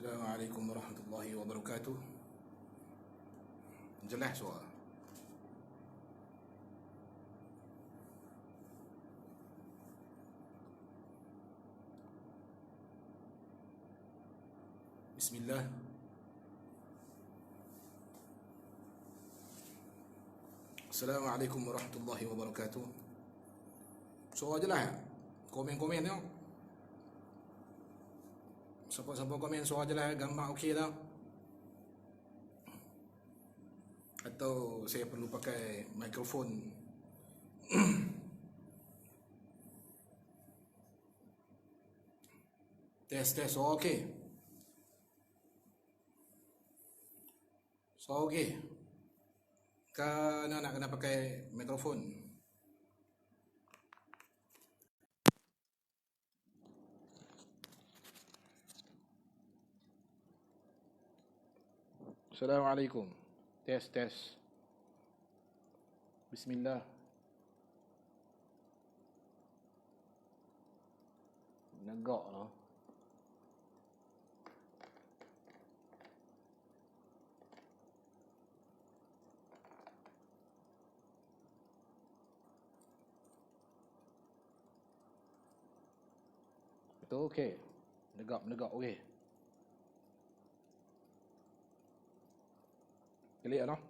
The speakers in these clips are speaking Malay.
Assalamualaikum warahmatullahi wabarakatuh. Jelas suara. Bismillah. Assalamualaikum warahmatullahi wabarakatuh. Suara jelas tak? Komen-komen tengok. Siapa-siapa komen suara jelas, gambar okey tak? Atau saya perlu pakai mikrofon? Tes suara okey. Suara okey. Kan nak kena pakai mikrofon? Assalamualaikum. Tes. Bismillah. Negak lah. Betul okey. Menegak okey. Clear noh?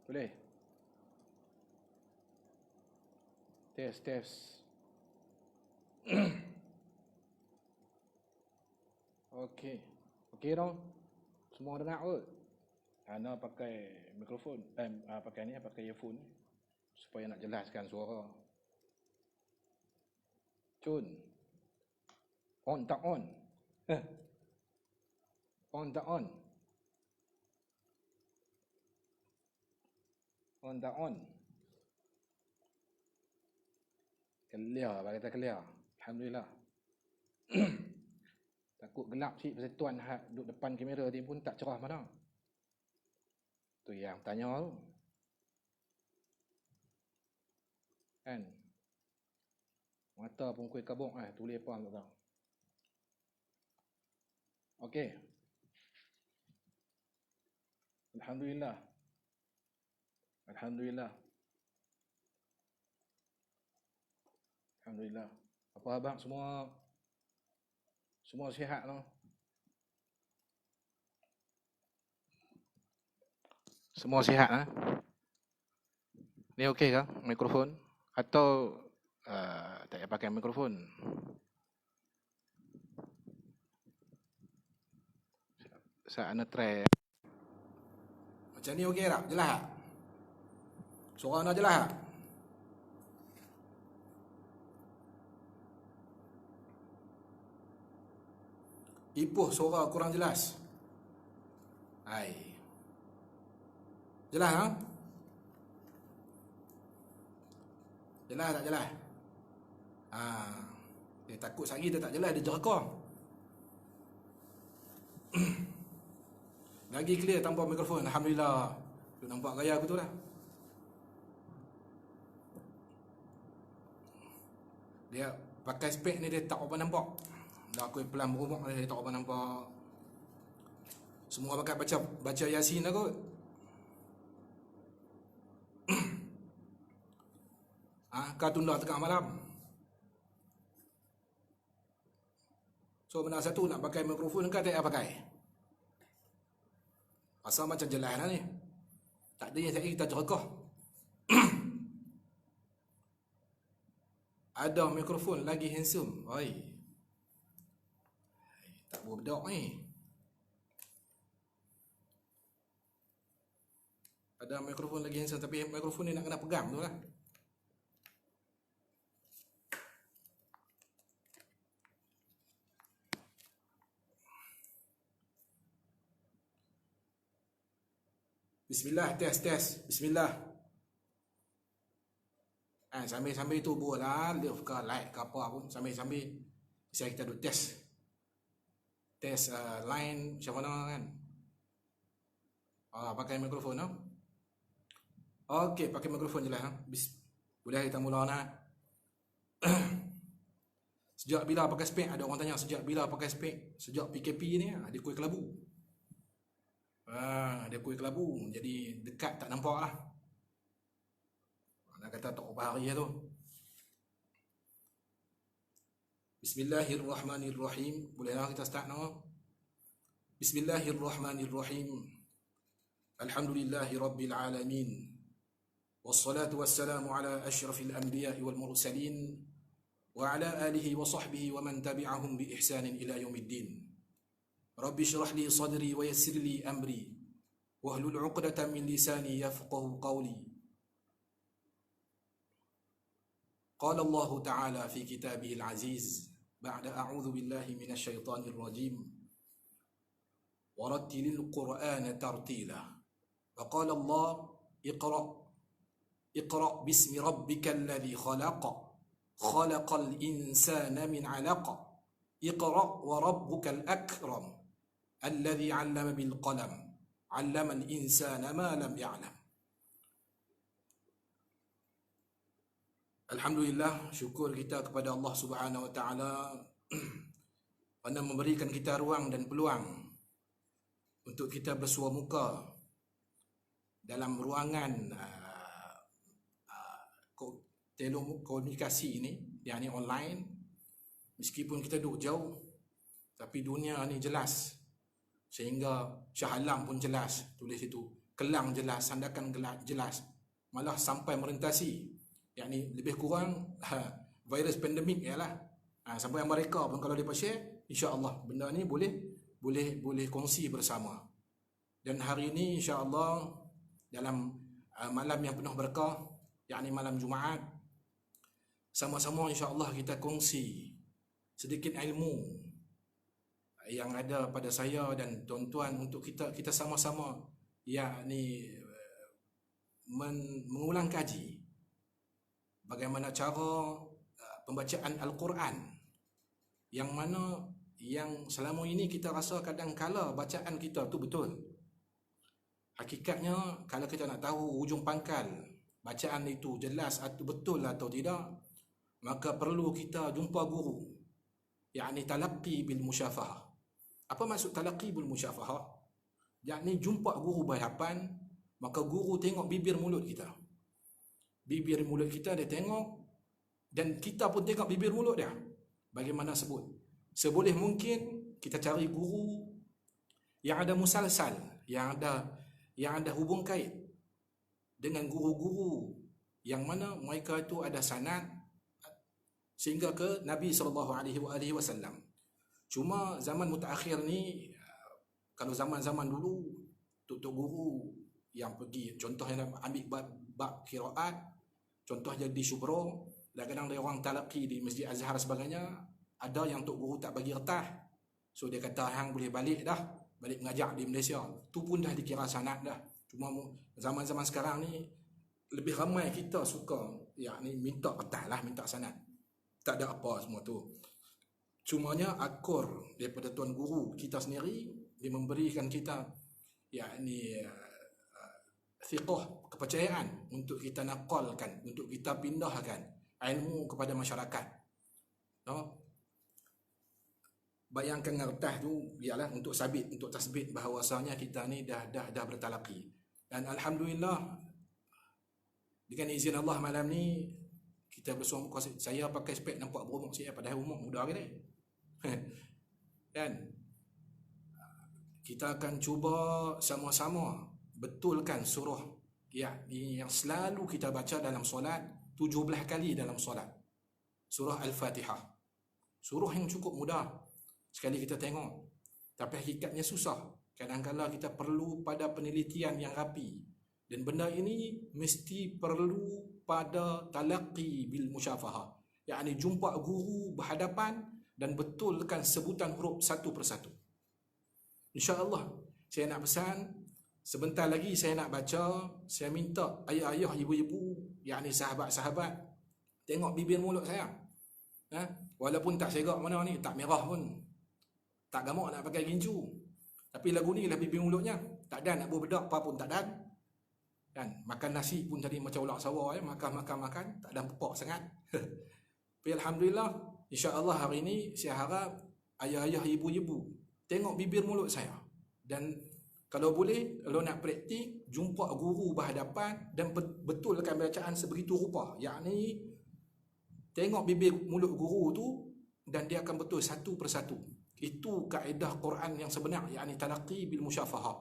Boleh? Tes. Okey. Okey dong. Semua dengar kot. Ana pakai mikrofon, pakai earphone supaya nak jelaskan suara. Cun. On tak on? On tak on? On tak on? Clear, bagi kata clear. Alhamdulillah. Takut gelap sikit pasal tuan duduk depan kamera dia pun tak cerah mana. Tu yang tanya tu. Kan? Mata pun kuih kabuk tulis apa tak tahu. Okey. Alhamdulillah. Apa abang semua sihat noh? Semua sihat ah? Ni okey ke mikrofon? Atau tak payah pakai mikrofon? Saya nak try. Macam ni okey tak? Jelas tak? Suara nak jelas tak? Ipoh suara kurang jelas. Hai. Jelas tak? Jelas tak jelas? Dia takut sehari dia tak jelas, dia jerakah. Lagi clear tanpa mikrofon. Alhamdulillah. Tu nampak gaya aku tu lah. Dia pakai spek ni dia tak apa nampak. Dah aku pelan berumur dia tak apa nampak. Semua pakai baca Yasin lah kot. Kau tunda tengah malam. So benda satu nak pakai mikrofon kau tak payah pakai. Asal macam jelas lah ni. Tak ada yang saya kita jerakah. Ada mikrofon lagi handsome. Oi. Tak berbedak ni. Ada mikrofon lagi handsome tapi mikrofon ni nak kena pegang tu lah. Bismillah, tes. Bismillah. Sambil tu buat lah, love ke like ke apa pun. Sambil saya kita duk test. Test line macam mana kan. Pakai mikrofon no? Okey, pakai mikrofon je lah. Boleh kita mula nak. Sejak bila pakai spek? Ada orang tanya sejak bila pakai spek? Sejak PKP ni ada kuih kelabu. Ada kuih kelabu. Jadi dekat tak nampak lah. Nak kata tak berapa hari lah tu. Bismillahirrahmanirrahim. Bolehlah kita start now. Bismillahirrahmanirrahim. Alhamdulillahi rabbil alamin. Wassalatu wassalamu ala ashrafil anbiya'i wal mursalin wa ala alihi wa sahbihi wa man tabi'ahum bi ihsanin ila yaumiddin. Rabbi shrah li sadri wa yassir li amri wahlul 'uqdatam min lisani yafqahu qawli. Qala Allah Ta'ala fi kitabihil aziz ba'da a'udzu billahi minasy syaithanir rajim. Warattilil Qur'ana tartila. Wa qala Allah Iqra bismi rabbikal ladzi khalaq. Khalaqal insana min 'alaq. Iqra wa rabbukal akram. Alladzi 'allama bil qalam. 'Allamal insana ma lam ya'lam. Alhamdulillah, syukur kita kepada Allah Subhanahu wa taala kerana memberikan kita ruang dan peluang untuk kita bersua muka dalam ruangan komunikasi ini, yakni online. Meskipun kita duduk jauh, tapi dunia ni jelas. Sehingga Shah Alam pun jelas, tulis itu. Kelang jelas, Sandakan jelas. Malah sampai merentasi, yakni lebih kurang virus pandemik ialah. Sampai mereka pun kalau mereka share, insya-Allah benda ni boleh kongsi bersama. Dan hari ini insya-Allah dalam malam yang penuh berkah, yakni malam Jumaat, sama-sama insya-Allah kita kongsi sedikit ilmu yang ada pada saya dan tuan-tuan untuk kita sama-sama yakni mengulang kaji bagaimana cara pembacaan Al-Quran, yang mana yang selama ini kita rasa kadang-kala bacaan kita tu betul. Hakikatnya kalau kita nak tahu ujung pangkal bacaan itu jelas atau betul atau tidak, maka perlu kita jumpa guru, yakni talaqqi bil musyafahah. Apa maksud talaqqi bil musyafahah? Yakni jumpa guru berhadapan, maka guru tengok bibir mulut kita. Bibir mulut kita dia tengok, dan kita pun tengok bibir mulut dia. Bagaimana sebut? Seboleh mungkin kita cari guru yang ada musalsal, yang ada hubung kait dengan guru-guru yang mana mereka itu ada sanad sehingga ke Nabi SAW. Cuma zaman mutaakhir ni, kalau zaman-zaman dulu tok guru yang pergi, contohnya ambil bab qiraat, contoh jadi syubro, kadang-kadang dia orang talaqi di Masjid Azhar sebagainya, ada yang tok guru tak bagi retah, so dia kata hang boleh balik mengajar di Malaysia. Tu pun dah dikira sanad dah. Cuma zaman-zaman sekarang ni lebih ramai kita suka yakni minta retah lah, minta sanad. Tak ada apa semua tu. Cumanya akur daripada tuan guru kita sendiri, dia memberikan kita yakni thiqah, kepercayaan untuk kita naqalkan, untuk kita pindahkan ilmu kepada masyarakat. No? Bayangkan ngertah tu ialah untuk sabit, untuk tasbit bahawasanya kita ni dah bertalaqi. Dan alhamdulillah dengan izin Allah malam ni kita bersua muka. Saya pakai spek nampak berumur saya, padahal umur muda ke ni. Kan? Kita akan cuba sama-sama betulkan surah yang selalu kita baca dalam solat, 17 kali dalam solat. Surah Al-Fatihah. Surah yang cukup mudah sekali kita tengok, tapi hakikatnya susah. Kadang-kadang kita perlu pada penelitian yang rapi, dan benda ini mesti perlu pada talaqqi bil musyafahah, yakni jumpa guru berhadapan dan betulkan sebutan huruf satu persatu. InsyaAllah saya nak pesan, sebentar lagi saya nak baca, saya minta ayah-ayah, ibu-ibu, yakni sahabat-sahabat, tengok bibir mulut saya. Walaupun tak serak mana ni, tak merah pun, tak gamak nak pakai gincu, tapi lagu ni lah bibir mulutnya. Tak ada nak berbedak apa pun tak ada. Kan? Makan nasi pun tadi macam ulak sawah, makan, tak ada pepak sangat. Tapi alhamdulillah insya-Allah hari ini saya harap ayah-ayah, ibu-ibu tengok bibir mulut saya. Dan kalau boleh, kalau nak praktik, jumpa guru berhadapan dan betulkan bacaan sebegitu rupa. Yakni tengok bibir mulut guru tu dan dia akan betul satu persatu. Itu kaedah Quran yang sebenar, yakni talaqi bil musyafahah.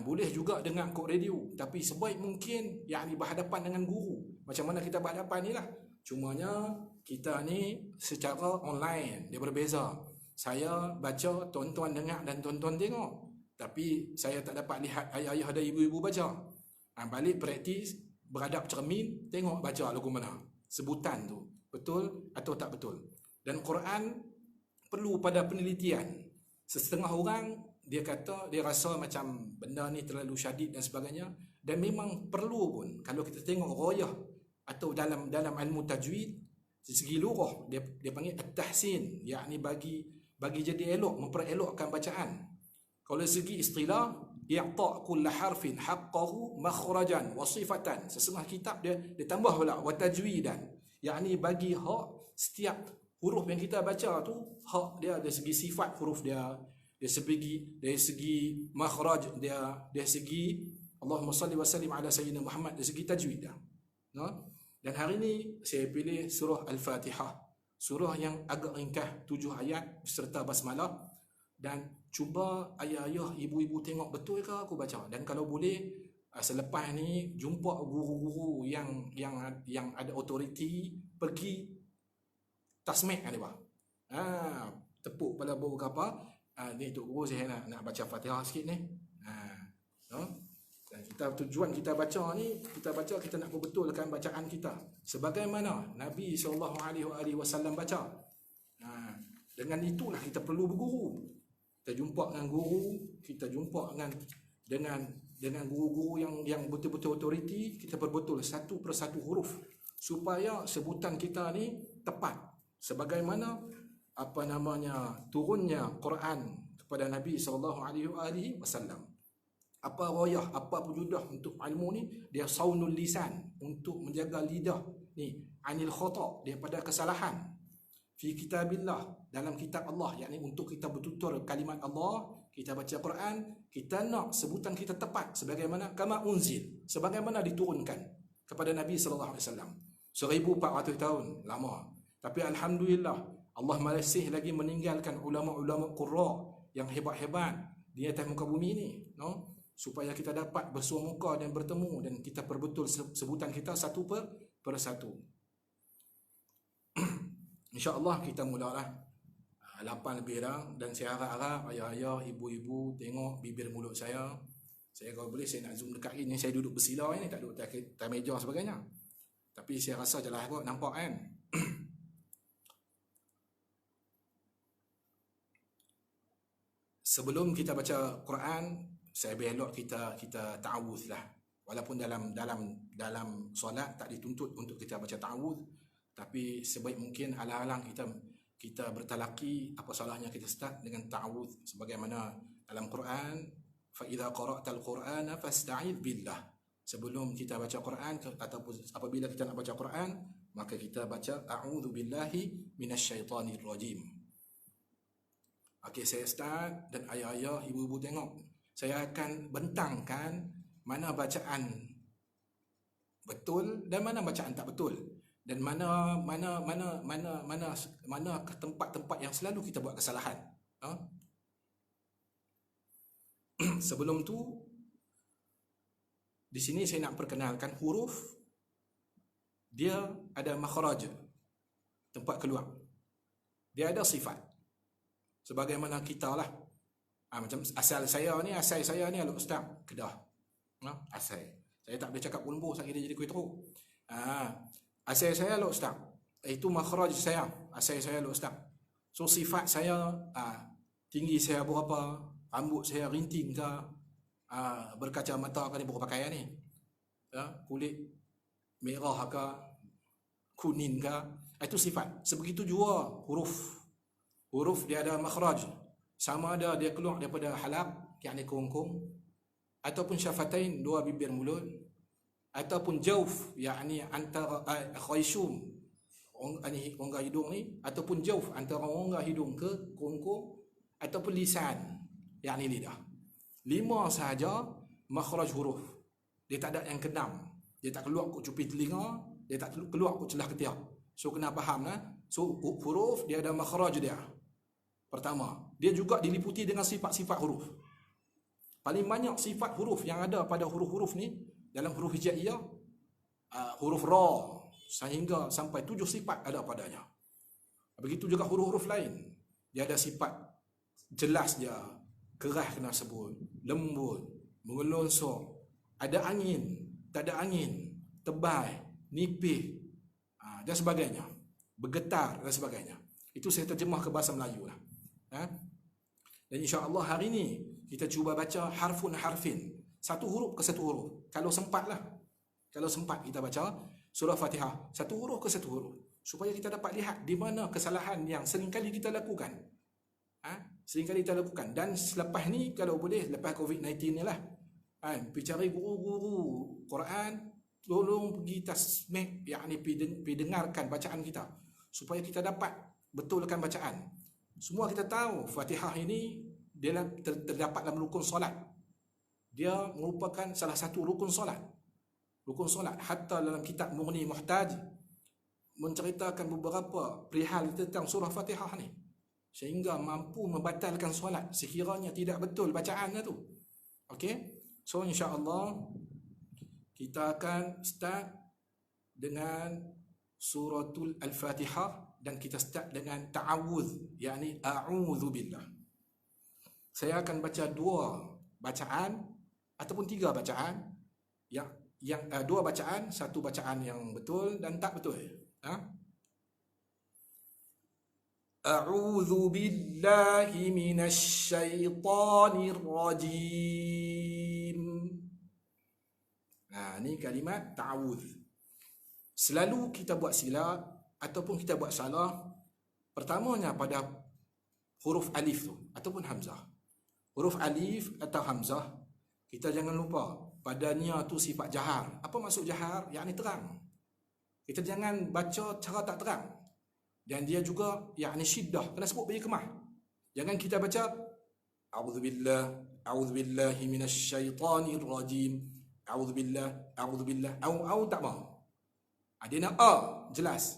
Boleh juga dengar kod radio, tapi sebaik mungkin yakni berhadapan dengan guru. Macam mana kita berhadapan ni lah. Cumanya kita ni secara online, dia berbeza. Saya baca, tuan-tuan dengar dan tuan-tuan tengok. Tapi saya tak dapat lihat ayah-ayah dan ibu-ibu baca. Balik praktis, beradab cermin, tengok baca lagu mana. Sebutan tu, betul atau tak betul. Dan Quran perlu pada penelitian. Setengah orang dia kata, dia rasa macam benda ni terlalu syadid dan sebagainya, dan memang perlu pun. Kalau kita tengok royah atau dalam ilmu tajwid, dari segi lurah dia panggil at-tahsin, yakni bagi jadi elok, memperelokkan bacaan. Kalau segi istilah, i'ta' kull harfin haqqahu makhrajan wa sifatan. Sesungguh kitab dia tambah pula wa tajwidan, yakni bagi hak setiap huruf yang kita baca tu, hak dia dari segi sifat huruf dia, dari segi makhraj dia, dari segi Allahumma salli wa sallim ala sayyidina Muhammad, dari segi tajwid dia. No? Dan hari ini saya pilih surah Al-Fatihah, surah yang agak ringkas, 7 ayat beserta basmalah. Dan cuba ayah-ayah, ibu-ibu tengok betul ke aku baca. Dan kalau boleh, selepas ni jumpa guru-guru yang ada autoriti, pergi tasmik dia bah. Tepuk pada bau ke apa. Ni Tok Guru, saya nak baca Fatihah sikit ni. No? Dan tujuan kita baca ni, kita nak berbetulkan bacaan kita sebagaimana Nabi SAW baca. Dengan itulah kita perlu berguru. Kita jumpa dengan guru, kita jumpa dengan guru-guru yang betul-betul autoriti, kita perbetul satu persatu huruf supaya sebutan kita ni tepat sebagaimana turunnya Quran kepada Nabi SAW. Apa royah, apa wujudah untuk ilmu ni? Dia saunul lisan, untuk menjaga lidah ni anil khata', daripada kesalahan. Fi kitabillah, dalam kitab Allah, yakni untuk kita bertutur kalimat Allah, kita baca Quran, kita nak sebutan kita tepat sebagaimana kama unzil, sebagaimana diturunkan kepada Nabi SAW. 1400 tahun lama. Tapi alhamdulillah, Allah masih lagi meninggalkan ulama-ulama qurra yang hebat-hebat di atas muka bumi ni, no? Supaya kita dapat bersua muka dan bertemu, dan kita perbetul sebutan kita satu per satu. InsyaAllah kita mulalah 8 lebih dah. Dan saya harap ayah-ayah, ibu-ibu tengok bibir mulut saya. Saya kalau boleh saya nak zoom dekat ini. Saya duduk bersila ni, tak duduk atas meja sebagainya. Tapi saya rasa jelas kot, nampak kan. Sebelum kita baca Quran, saya belok kita ta'awudz lah. Walaupun dalam solat tak dituntut untuk kita baca ta'awudz, tapi sebaik mungkin alang-alang kita bertalaqi, apa salahnya kita start dengan ta'awudz sebagaimana dalam Quran, fa idza qara'tal qur'ana fasta'idz billah. Sebelum kita baca Quran ataupun apabila kita nak baca Quran, maka kita baca a'udzu billahi minasyaitonir rajim. Okey, saya start dan ayah-ayah, ibu-ibu tengok. Saya akan bentangkan mana bacaan betul dan mana bacaan tak betul, dan mana tempat-tempat yang selalu kita buat kesalahan. Sebelum tu, di sini saya nak perkenalkan huruf. Dia ada makhraj, tempat keluar. Dia ada sifat. Sebagaimana kita lah. Macam asal saya ni Al-Ustaz Kedah. Asal. Saya tak boleh cakap pun saya kira jadi kuih teruk. Asal saya Al-Ustaz. Itu makhraj saya. Asal saya Al-Ustaz. So sifat saya, tinggi saya berapa, rambut saya rinting ke, berkacamata ke, ni berpakaian ni. Kulit merah ke, kuning ke. Itu sifat. Sebegitu juga huruf. Huruf dia ada makhraj. Sama ada dia keluar daripada halaq, yakni kongkong, ataupun syafatain, dua bibir mulut, ataupun jauf, yakni antara khayshum, rongga hidung ni, ataupun jauf antara rongga hidung ke kongkong, ataupun lisan, yakni lidah. 5 sahaja makhraj huruf. Dia tak ada yang keenam. Dia tak keluar kok cupi telinga, dia tak keluar kok celah ketiak. So kena faham lah. So huruf dia ada makhraj dia. Pertama, dia juga diliputi dengan sifat-sifat huruf. Paling banyak sifat huruf yang ada pada huruf-huruf ni dalam huruf hijaiyah, huruf ra sehingga sampai 7 sifat ada padanya. Begitu juga huruf-huruf lain. Dia ada sifat jelas dia, keras kena sebut, lembut, mengelonsor, ada angin, tak ada angin, tebal, nipis, dan sebagainya, bergetar dan sebagainya. Itu saya terjemah ke bahasa Melayu lah. Dan insya-Allah hari ni kita cuba baca harfun harfin, satu huruf ke satu huruf. Kalau sempat lah, kalau sempat kita baca surah Fatihah satu huruf ke satu huruf, supaya kita dapat lihat di mana kesalahan yang seringkali kita lakukan. Seringkali kita lakukan. Dan selepas ni kalau boleh, lepas COVID-19 ni lah, pergi cari guru-guru Quran, tolong pergi tasmih, yakni pergi dengarkan bacaan kita, supaya kita dapat betulkan bacaan. Semua kita tahu Fatihah ini dia terdapat dalam rukun solat. Dia merupakan salah satu rukun solat. Rukun solat. Hatta dalam kitab Mughni Muhtaj menceritakan beberapa perihal tentang surah Fatihah ni, sehingga mampu membatalkan solat sekiranya tidak betul bacaannya tu. Okey. So insya-Allah kita akan start dengan suratul Al-Fatihah dan kita start dengan ta'awudz, yakni a'udzu billah. Saya akan baca 2 bacaan ataupun 3 bacaan, yang 2 bacaan, 1 bacaan yang betul dan tak betul. A'udzu billahi minasy syaithanir rajim. Ni kalimat ta'awudz. Selalu kita buat silap ataupun kita buat salah, pertamanya pada huruf alif tu ataupun hamzah. Huruf alif atau hamzah, kita jangan lupa padanya tu sifat jahar. Apa maksud jahar? Yakni terang. Kita jangan baca cara tak terang. Dan dia juga yakni syiddah, kena sebut bagi kemah. Jangan kita baca a'udzubillahi minasyaitanir rajim, a'udzubillah, au tak mau. Dia nak jelas.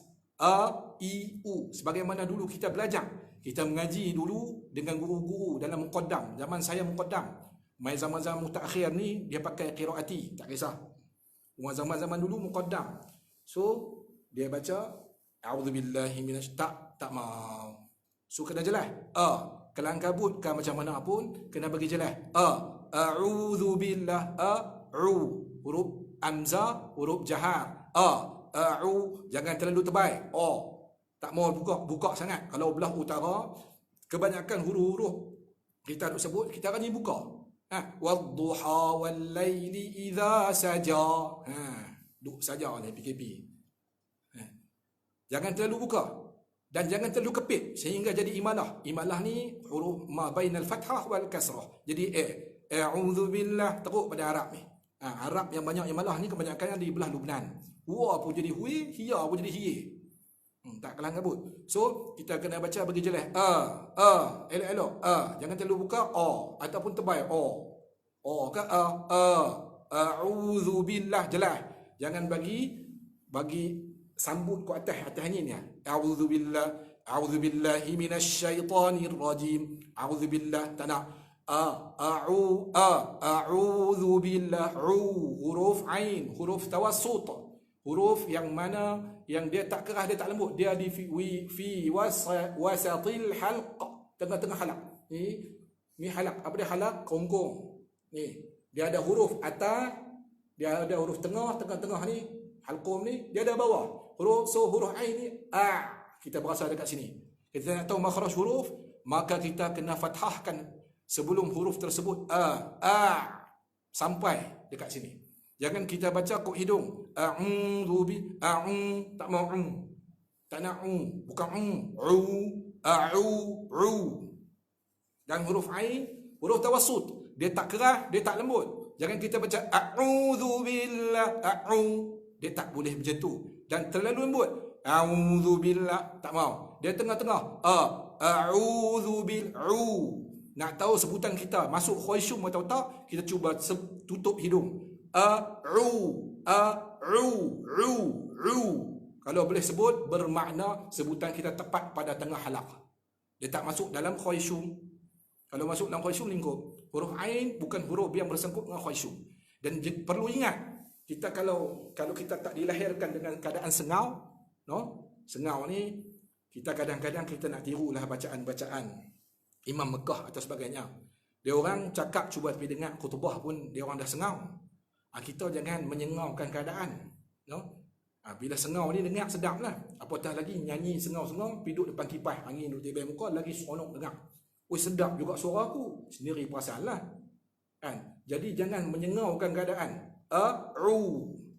I, U. Sebagaimana dulu kita belajar. Kita mengaji dulu dengan guru-guru dalam muqaddam. Zaman saya muqaddam. Mai zaman-zaman mutakhir ni dia pakai qiraati, tak kisah. Zaman-zaman dulu muqaddam. So dia baca a'udzubillahi tak mau. So kena jelas. Kelang kabut kan macam mana pun kena bagi jelas. A'udzubillah, huruf hamzah, huruf jahar. Jangan terlalu tebal. Tak mau buka sangat. Kalau belah utara, kebanyakan huruf-huruf kita nak sebut, kita akan buka. Wadduha wallaili idza saja. Duk saja oleh PKP. Jangan terlalu buka dan jangan terlalu kepit sehingga jadi imalah. Imalah ni huruf ma bainal fathah wal kasrah. Jadi a'udzu billah teruk pada Arab ni. Arab yang banyak imalah ni kebanyakan yang di belah Lubnan. Wa pun jadi hui, hiya pun jadi hiye. Tak kelang kabut. So kita kena baca bagi jelas. Elok-elok. Jangan terlalu buka ataupun tebal. Ke a'udzu billah jelas. Jangan bagi sambut ke atas angin ya. A'udzu billahi minasyaitanir rajim. A'udzu billah tak nak. A'udzu billah. Huruf ain, huruf tawassut. Huruf yang mana yang dia tak keras, dia tak lembut, dia di fi wasatil halq, tengah-tengah halaq. Ni halaq. Apa dia halaq? Kongkong. Ni dia ada huruf atas, dia ada huruf tengah ni halqum ni, dia ada bawah. Huruf ain ni kita berasa dekat sini. Kita nak tahu makhraj huruf, maka kita kena fathahkan sebelum huruf tersebut sampai dekat sini. Jangan kita baca kok hidung. Tak mau tak nak bukan Dan huruf ain, huruf tawassut, dia tak keras, dia tak lembut. Jangan kita baca a'udzu billah, dia tak boleh macam tu. Dan terlalu lembut. A'udzu billah. Tak mau. Dia tengah-tengah. A'udzu bil. Nak tahu sebutan kita masuk khusyuk atau tak, kita cuba tutup hidung. Kalau boleh sebut, bermakna sebutan kita tepat pada tengah halaq. Dia tak masuk dalam khusyuk. Kalau masuk dalam khusyuk lingkup. Huruf ain bukan huruf yang bersangkut dengan khusyuk. Dan perlu ingat, kita kalau kita tak dilahirkan dengan keadaan sengau, sengau ni kita kadang-kadang kita nak tirulah bacaan-bacaan Imam Mekah atau sebagainya. Dia orang cakap cuba pergi dengar khutbah pun dia orang dah sengau. Kita jangan menyengaukan keadaan, bila sengau ni dengar sedap lah. Apatah lagi nyanyi sengau-sengau, duduk depan kipas, angin duduk tiba muka, lagi seronok dengar. Sedap juga suara aku. Sendiri perasan lah. Kan? Jadi jangan menyengaukan keadaan.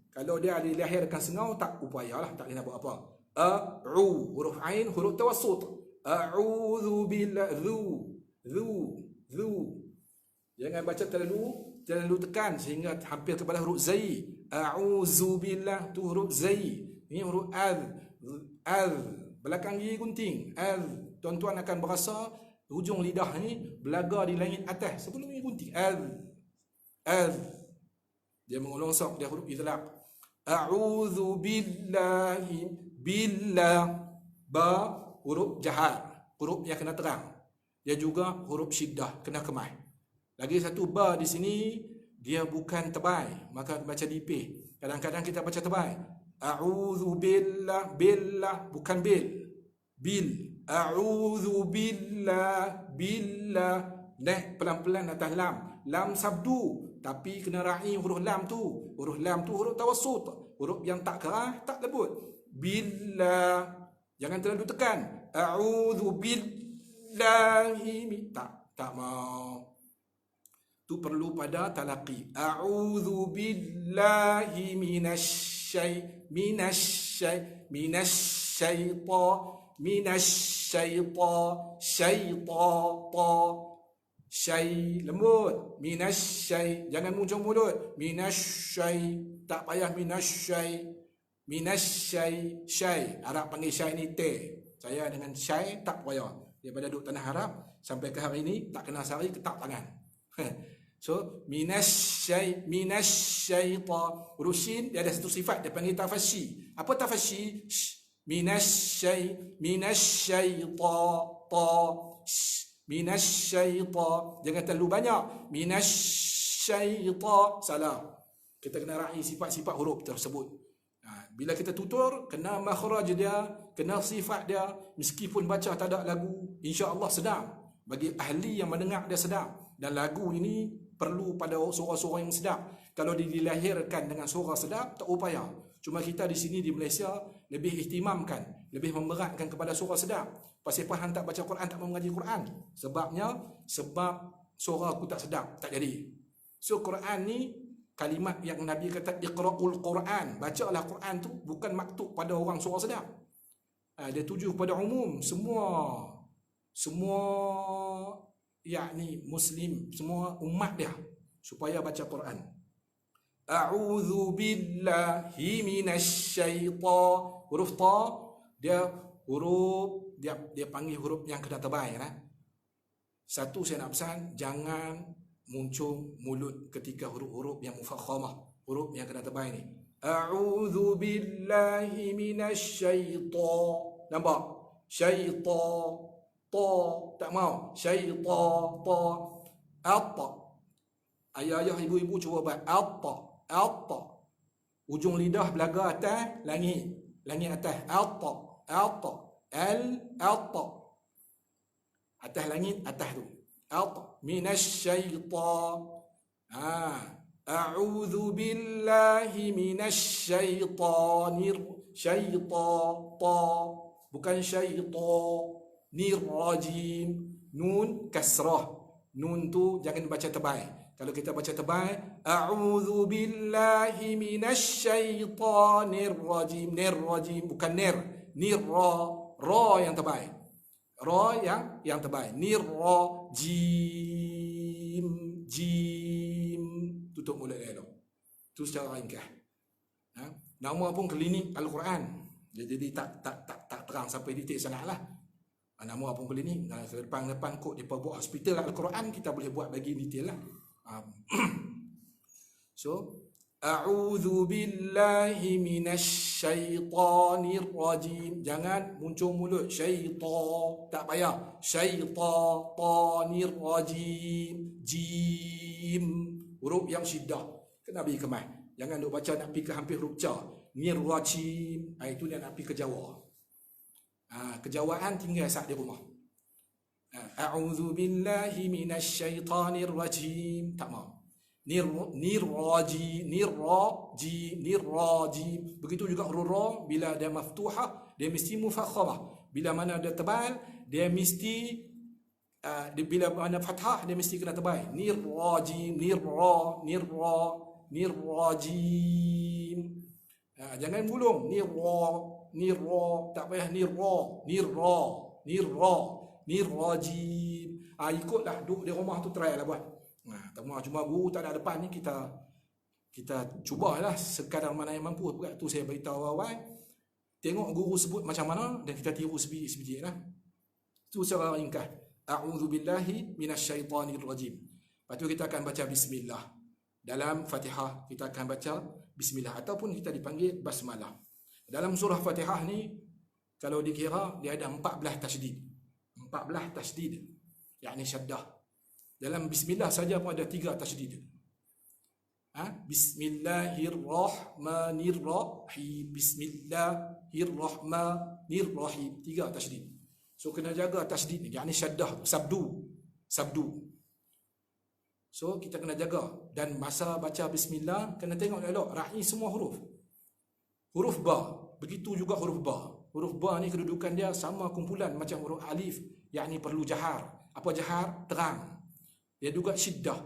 Kalau dia dilahirkan sengau, tak upayalah, tak kena buat apa. Huruf ain, huruf tawassut. A'udzu billah. Zu. Jangan baca terlalu tekan sehingga hampir kepada huruf zai. A'udzu billah tu huruf zai. Ini huruf al. Belakang gigi gunting. Tuan-tuan akan berasa hujung lidah ni belaga di langit atas sebelum gigi gunting. Dia mengolong-sok, dia huruf idlaq. A'udzu billahi billah. Ba huruf jahar, huruf yang kena terang. Dia juga huruf syiddah, kena kemas. Lagi satu ba di sini dia bukan tebal, maka baca dipih. Kadang-kadang kita baca tebal. A'udzu billah bukan bil. A'udzu billah. Naik pelan-pelan atas lam. Lam sabdu, tapi kena ra'i huruf lam tu. Huruf lam tu huruf tawassut, huruf yang tak kerah, tak lembut. Billah. Jangan terlalu tekan. A'udzu billahi tak mau. Tu perlu pada talaqi. A'udzu billahi syai lembut. Minasyai, jangan muncung mulut. Minasyai, tak payah minasyai. Syai. Arab panggil syai ni teh. Saya dengan syai tak payah. Daripada duduk tanah Arab sampai ke hari ini tak kena sari ketak tangan. So minasyaitan. Rusin dia ada satu sifat, dia panggil tafasyi. Apa tafasyi? Minasyaitan. Jangan terlalu banyak. Minasyaitan. Salah. Kita kena raih sifat-sifat huruf tersebut. Bila kita tutur, kena makhraj dia, kena sifat dia. Meskipun baca tak ada lagu, insya-Allah sedap. Bagi ahli yang mendengar dia sedap. Dan lagu ini perlu pada suara-suara yang sedap. Kalau dilahirkan dengan suara sedap, tak upaya. Cuma kita di sini di Malaysia lebih ihtimamkan, lebih memberatkan kepada suara sedap. Pasal apa hang tak baca Quran, tak mau mengaji Quran? Sebab suara aku tak sedap, tak jadi. So Quran ni kalimat yang Nabi kata iqra'ul Quran, bacalah Quran tu bukan maktub pada orang suara sedap. Dia tuju pada umum, semua yakni muslim, semua umat dia supaya baca Quran. A'udzu billahi minasyaitan. Huruf ta dia panggil huruf yang kena tebal lah. Satu saya nak pesan, jangan muncul mulut ketika huruf-huruf yang mufakhamah, huruf yang kena tebal ni. A'udzu billahi minasyaitan. Nampak? Syaitan. Ta tak mau. Syaitan. Ta. Atta. Ayah-ayah ibu-ibu cuba buat. Atta. Ujung lidah belaga atas, langit atas. Atta. Atta. Atas langit, atas tu. Minasyaitan. A'udzu billahi minasyaitanir bukan syaitanir rajim. Nun kasrah. Nun tu jangan baca tebal. Kalau kita baca tebal, a'udzu billahi minasyaitanir rajim. Nir rajim bukan nir. Nir ra yang tebal. Ra yang tebal. Jim. Tutup mulut elok. Itu secara ringkas. Nama pun klinik Al-Quran. Jadi tak terang sampai detik sangatlah. Nama apa boleh ni? Ke depan kot depa buat hospital Al-Quran, kita boleh buat bagi detail lah. So, a'udzu billahi minasyaitonir rajim. Jangan muncul mulut syaitan, tak payah. Syaitanir rajim. Jim, huruf yang syiddah. Kena bagi kemas. Jangan duk baca nak pergi ke hampir huruf ca. Nir rajim. Itu dia nak pergi ke Jawa. Kejawaan tinggal saat di rumah. A'udzu billahi minasyaitonir rajim. Tak mau. Nirraji. Begitu juga huruf ra, bila dia maftuhah, dia mesti mufakhamah. Bila mana dia tebal, dia mesti bila mana fathah, dia mesti kena tebal. Nirrajim. Jangan gulung. Nirra, tak payah nirrajim. Ikutlah duduk di rumah tu, try lah buat. Cuma guru tak ada depan ni, kita cubalah sekadar mana yang mampu. Tu saya beritahu awal, tengok guru sebut macam mana dan kita tiru sebiji lah. Tu secara ringkas. A'udzu billahi minasyaitonir rajim. Lepas tu kita akan baca bismillah. Dalam Fatihah kita akan baca bismillah ataupun kita dipanggil basmalah. Dalam surah Fatihah ni, kalau dikira dia ada 14 tasydid. 14 tasydid, yakni syaddah. Dalam bismillah saja pun ada 3 tasydid. Bismillahirrahmanirrahim. Bismillahirrahmanirrahim. 3 tasydid. So kena jaga tasydid ni, yakni syaddah, sabdu. So kita kena jaga. Dan masa baca bismillah kena tengok elok ra'i semua huruf. Huruf ba, begitu juga huruf ba. Huruf ba ni kedudukan dia sama kumpulan macam huruf alif, yakni perlu jahar. Apa jahar? Terang. Dia juga syiddah.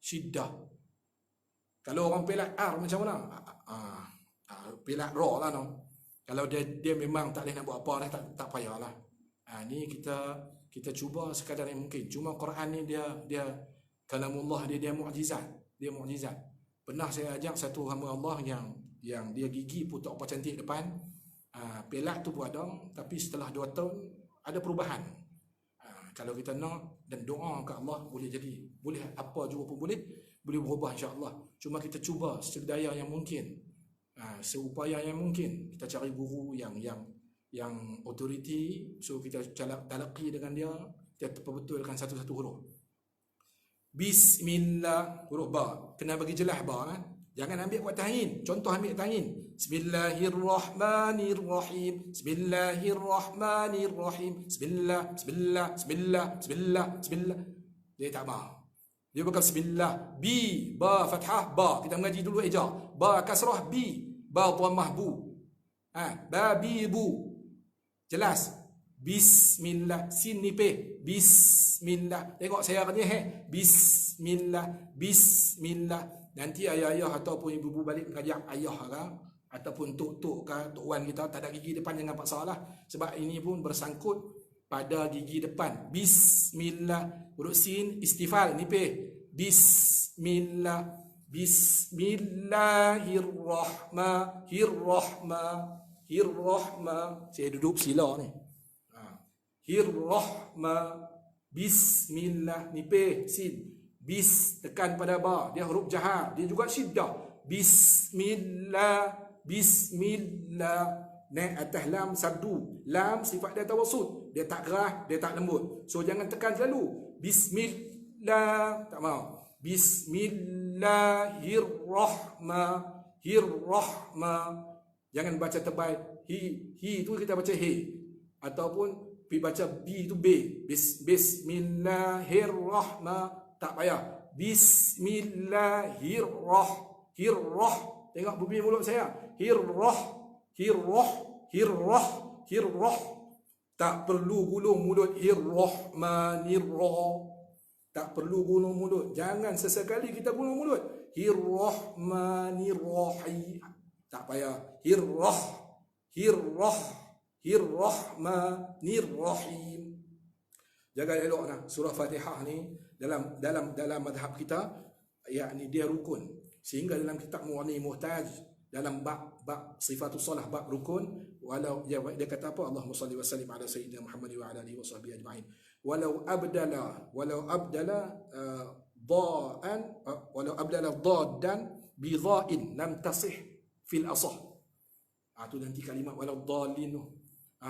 Syiddah. Kalau orang pelak R macam mana? Pelak ra lah no. Kalau dia memang tak boleh nak buat apa dah, tak payahlah. Ni kita cuba sekadar yang mungkin. Cuma Quran ni dia kalamullah, dia mukjizat. Dia mukjizat. Pernah saya ajak satu hamba Allah yang dia gigi pun tak apa cantik depan. Pelak tu pun ada, tapi setelah 2 tahun ada perubahan. Kalau kita nak dan doa ke Allah, boleh jadi. Boleh apa juga pun boleh berubah insya-Allah. Cuma kita cuba sedaya yang mungkin. Seupaya yang mungkin kita cari guru yang authority, so kita talaqi dengan dia, kita perbetulkan satu-satu huruf. Bismillah, huruf ba. Kena bagi jelas ba. Jangan ambil buat tahin. Contoh ambil tahin. Bismillahirrahmanirrahim. Bismillahirrahmanirrahim. Bismillah. Dia tak mahu. Dia bukan bismillah. Bi, ba fathah, ba. Kita mengaji dulu eja. Ba kasrah, bi. Ba dhammah, bu. Babi, bu. Jelas. Bismillah. Sin ni pe. Bismillah. Tengok saya ni Bismillah. Nanti ayah-ayah ataupun ibu-ibu balik mengajak ayah kan, ataupun tok-tok kan, tok wan kita tak ada gigi depan, jangan paksa lah. Sebab ini pun bersangkut pada gigi depan. Bismillah. Huruf sin istifal ni pe. Bismillah. Hirrahma. Saya duduk sila ni. Hirrahma. Bismillah ni pe sin. Bis tekan pada ba, dia huruf jahar, dia juga syiddah. Bismillah. Naik atas lam sabdu. Lam sifat dia tawassut, dia tak gerah, dia tak lembut. So jangan tekan selalu. Bismillah, tak mau. Bismillahirrahmanirrahim. Jangan baca tebal. Hi tu kita baca he, ataupun baca b itu b. Bismillahirrahmanirrahim. Tak payah. Bismillahirrah. Tengok bunyi mulut saya. Hirrah. Tak perlu gulung mulut. Hirrahmanirrah. Tak perlu gulung mulut. Jangan sesekali kita gulung mulut. Hirrahmanirrahim. Tak payah. Hirrahmanirrahim. Jaga elok nah. Surah Fatihah ni dalam madhab kita, yakni dia rukun. Sehingga dalam kitab Mughni Muhtaj, dalam bab sifatus solah, bab rukun, walau dia kata apa, Allahumma salli wa sallim ala sayyidina Muhammad wa ala alihi wa sahbihi ajma'in, walau abdala dhaan walau abdala daddan bi dha'in lam tasih fil asah. Tu nanti kalimat walau dhalin tu.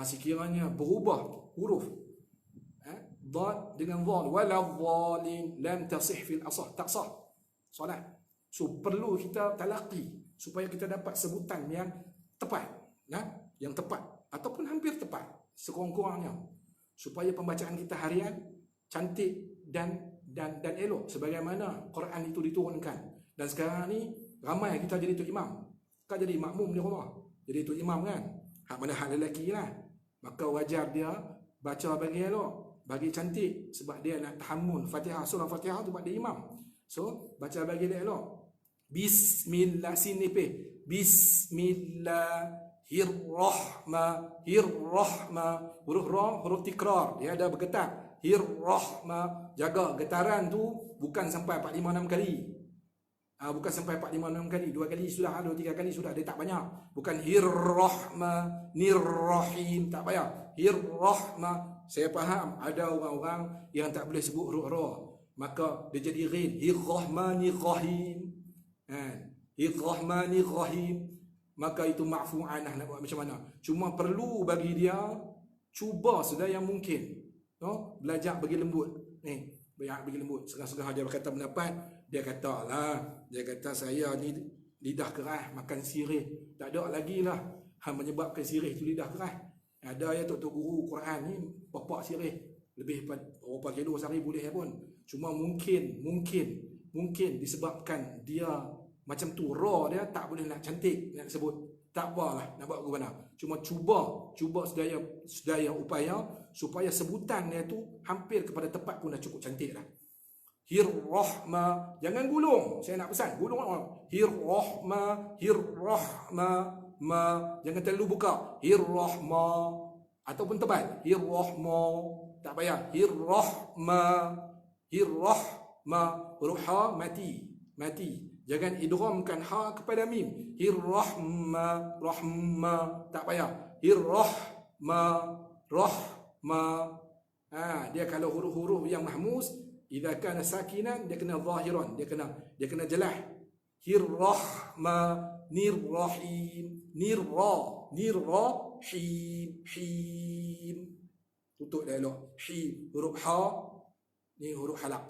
Sekiranya berubah huruf dad dengan dhal, walau dhalin lam tasih fil asah, tak sah solat. So perlu kita talaqi supaya kita dapat sebutan yang tepat, yang tepat ataupun hampir tepat sekurang-kurangnya, supaya pembacaan kita harian cantik dan elok sebagaimana Quran itu diturunkan. Dan sekarang ni ramai kita jadi tu imam, kan jadi makmum di rumah, jadi tu imam kan, hak mana hak lelaki lah, maka wajar dia baca bagi elok, bagi cantik, sebab dia nak tahammul Fatihah, surah Fatihah tu buat dia imam. So baca bagi dia elok. Bismillah, sini pe, Bismillahirrahmanirrahim. Huruf ra, huruf tikrar, dia ada bergetar. Hirrahma, jaga getaran tu bukan sampai 4, 5, 6 kali. Bukan sampai 4, 5, 6 kali, 2 kali sudah, 2, 3 kali sudah, dia tak banyak. Bukan hirrahmanirrahim, tak payah. Hirrahma, saya faham ada orang-orang yang tak boleh sebut huruf ra, maka dia jadi ghin, hirrahmanirrahim. Hirrahmanirrahim, maka itu ma'fu'anah, nak buat macam mana. Cuma perlu bagi dia cuba sedaya mungkin, belajar bagi lembut. Bagi lembut. Setengah-setengah dia berkata pendapat, dia kata saya ni lidah keras, makan sirih, tak ada lagi lah menyebabkan sirih tu lidah keras. Ada ya tok guru Quran ni bapak sirih lebih berapa kilo sehari boleh pun. Cuma mungkin disebabkan dia macam tu, raw dia tak boleh nak cantik nak sebut, tak apalah nak buat ke mana. Cuma cuba sedaya upaya supaya sebutan dia tu hampir kepada tepat pun dah cukup cantik dah. Hirrahma, jangan gulung, saya nak pesan gulung orang. Hirrahma, ma, jangan terlalu buka. Hirrahma ataupun tebal, hirrahma, tak payah. Hirrahma, huruf ha mati. Jangan idghamkan ha kepada mim. Hirrahma, rahma, tak payah. Hirrahma, rahma. Dia kalau huruf-huruf yang mahmus, idza kana sakinan dia kena zahiran, dia kena jelas. Hirrahma, nirrahim, nirrahim. Tutup dah elok. Huruf ha ni huruf halaq.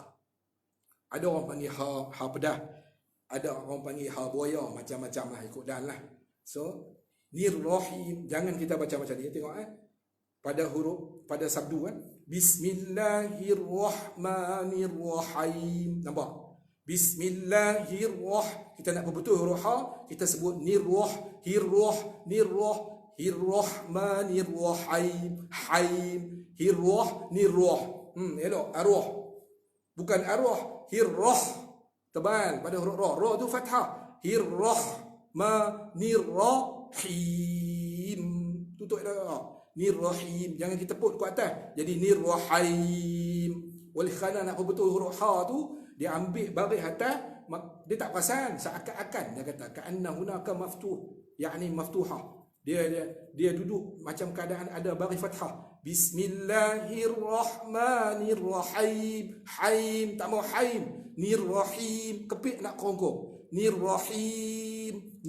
Ada orang panggil ha pedah, ada orang panggil ha buaya, macam-macam lah, ikut dan lah. So nirrahim, jangan kita baca macam ni. Tengok pada huruf, pada sabdu Bismillahirrahmanirrahim, nampak? Kita nak betul huruf ha, kita sebut hirrahmanirrahim, elok, arwah, bukan arwah, hirrah, tebal pada huruf ra. Ra tu fathah. Hirrahmanirrahim, tutup dah. Nirrahim, jangan kita put ke atas, jadi nirrahim. Oleh kerana nak betul huruf ha tu, dia ambil baris atas, dia tak perasan, seakan-akan dia kata ka'anna hunaka maftuh, yakni maftuhah. Dia duduk macam keadaan ada baris fathah. Bismillahirrahmanirrahim. Haim, tak mau haim. Nirrahim, kepik nak kerongkong. Nirrahim.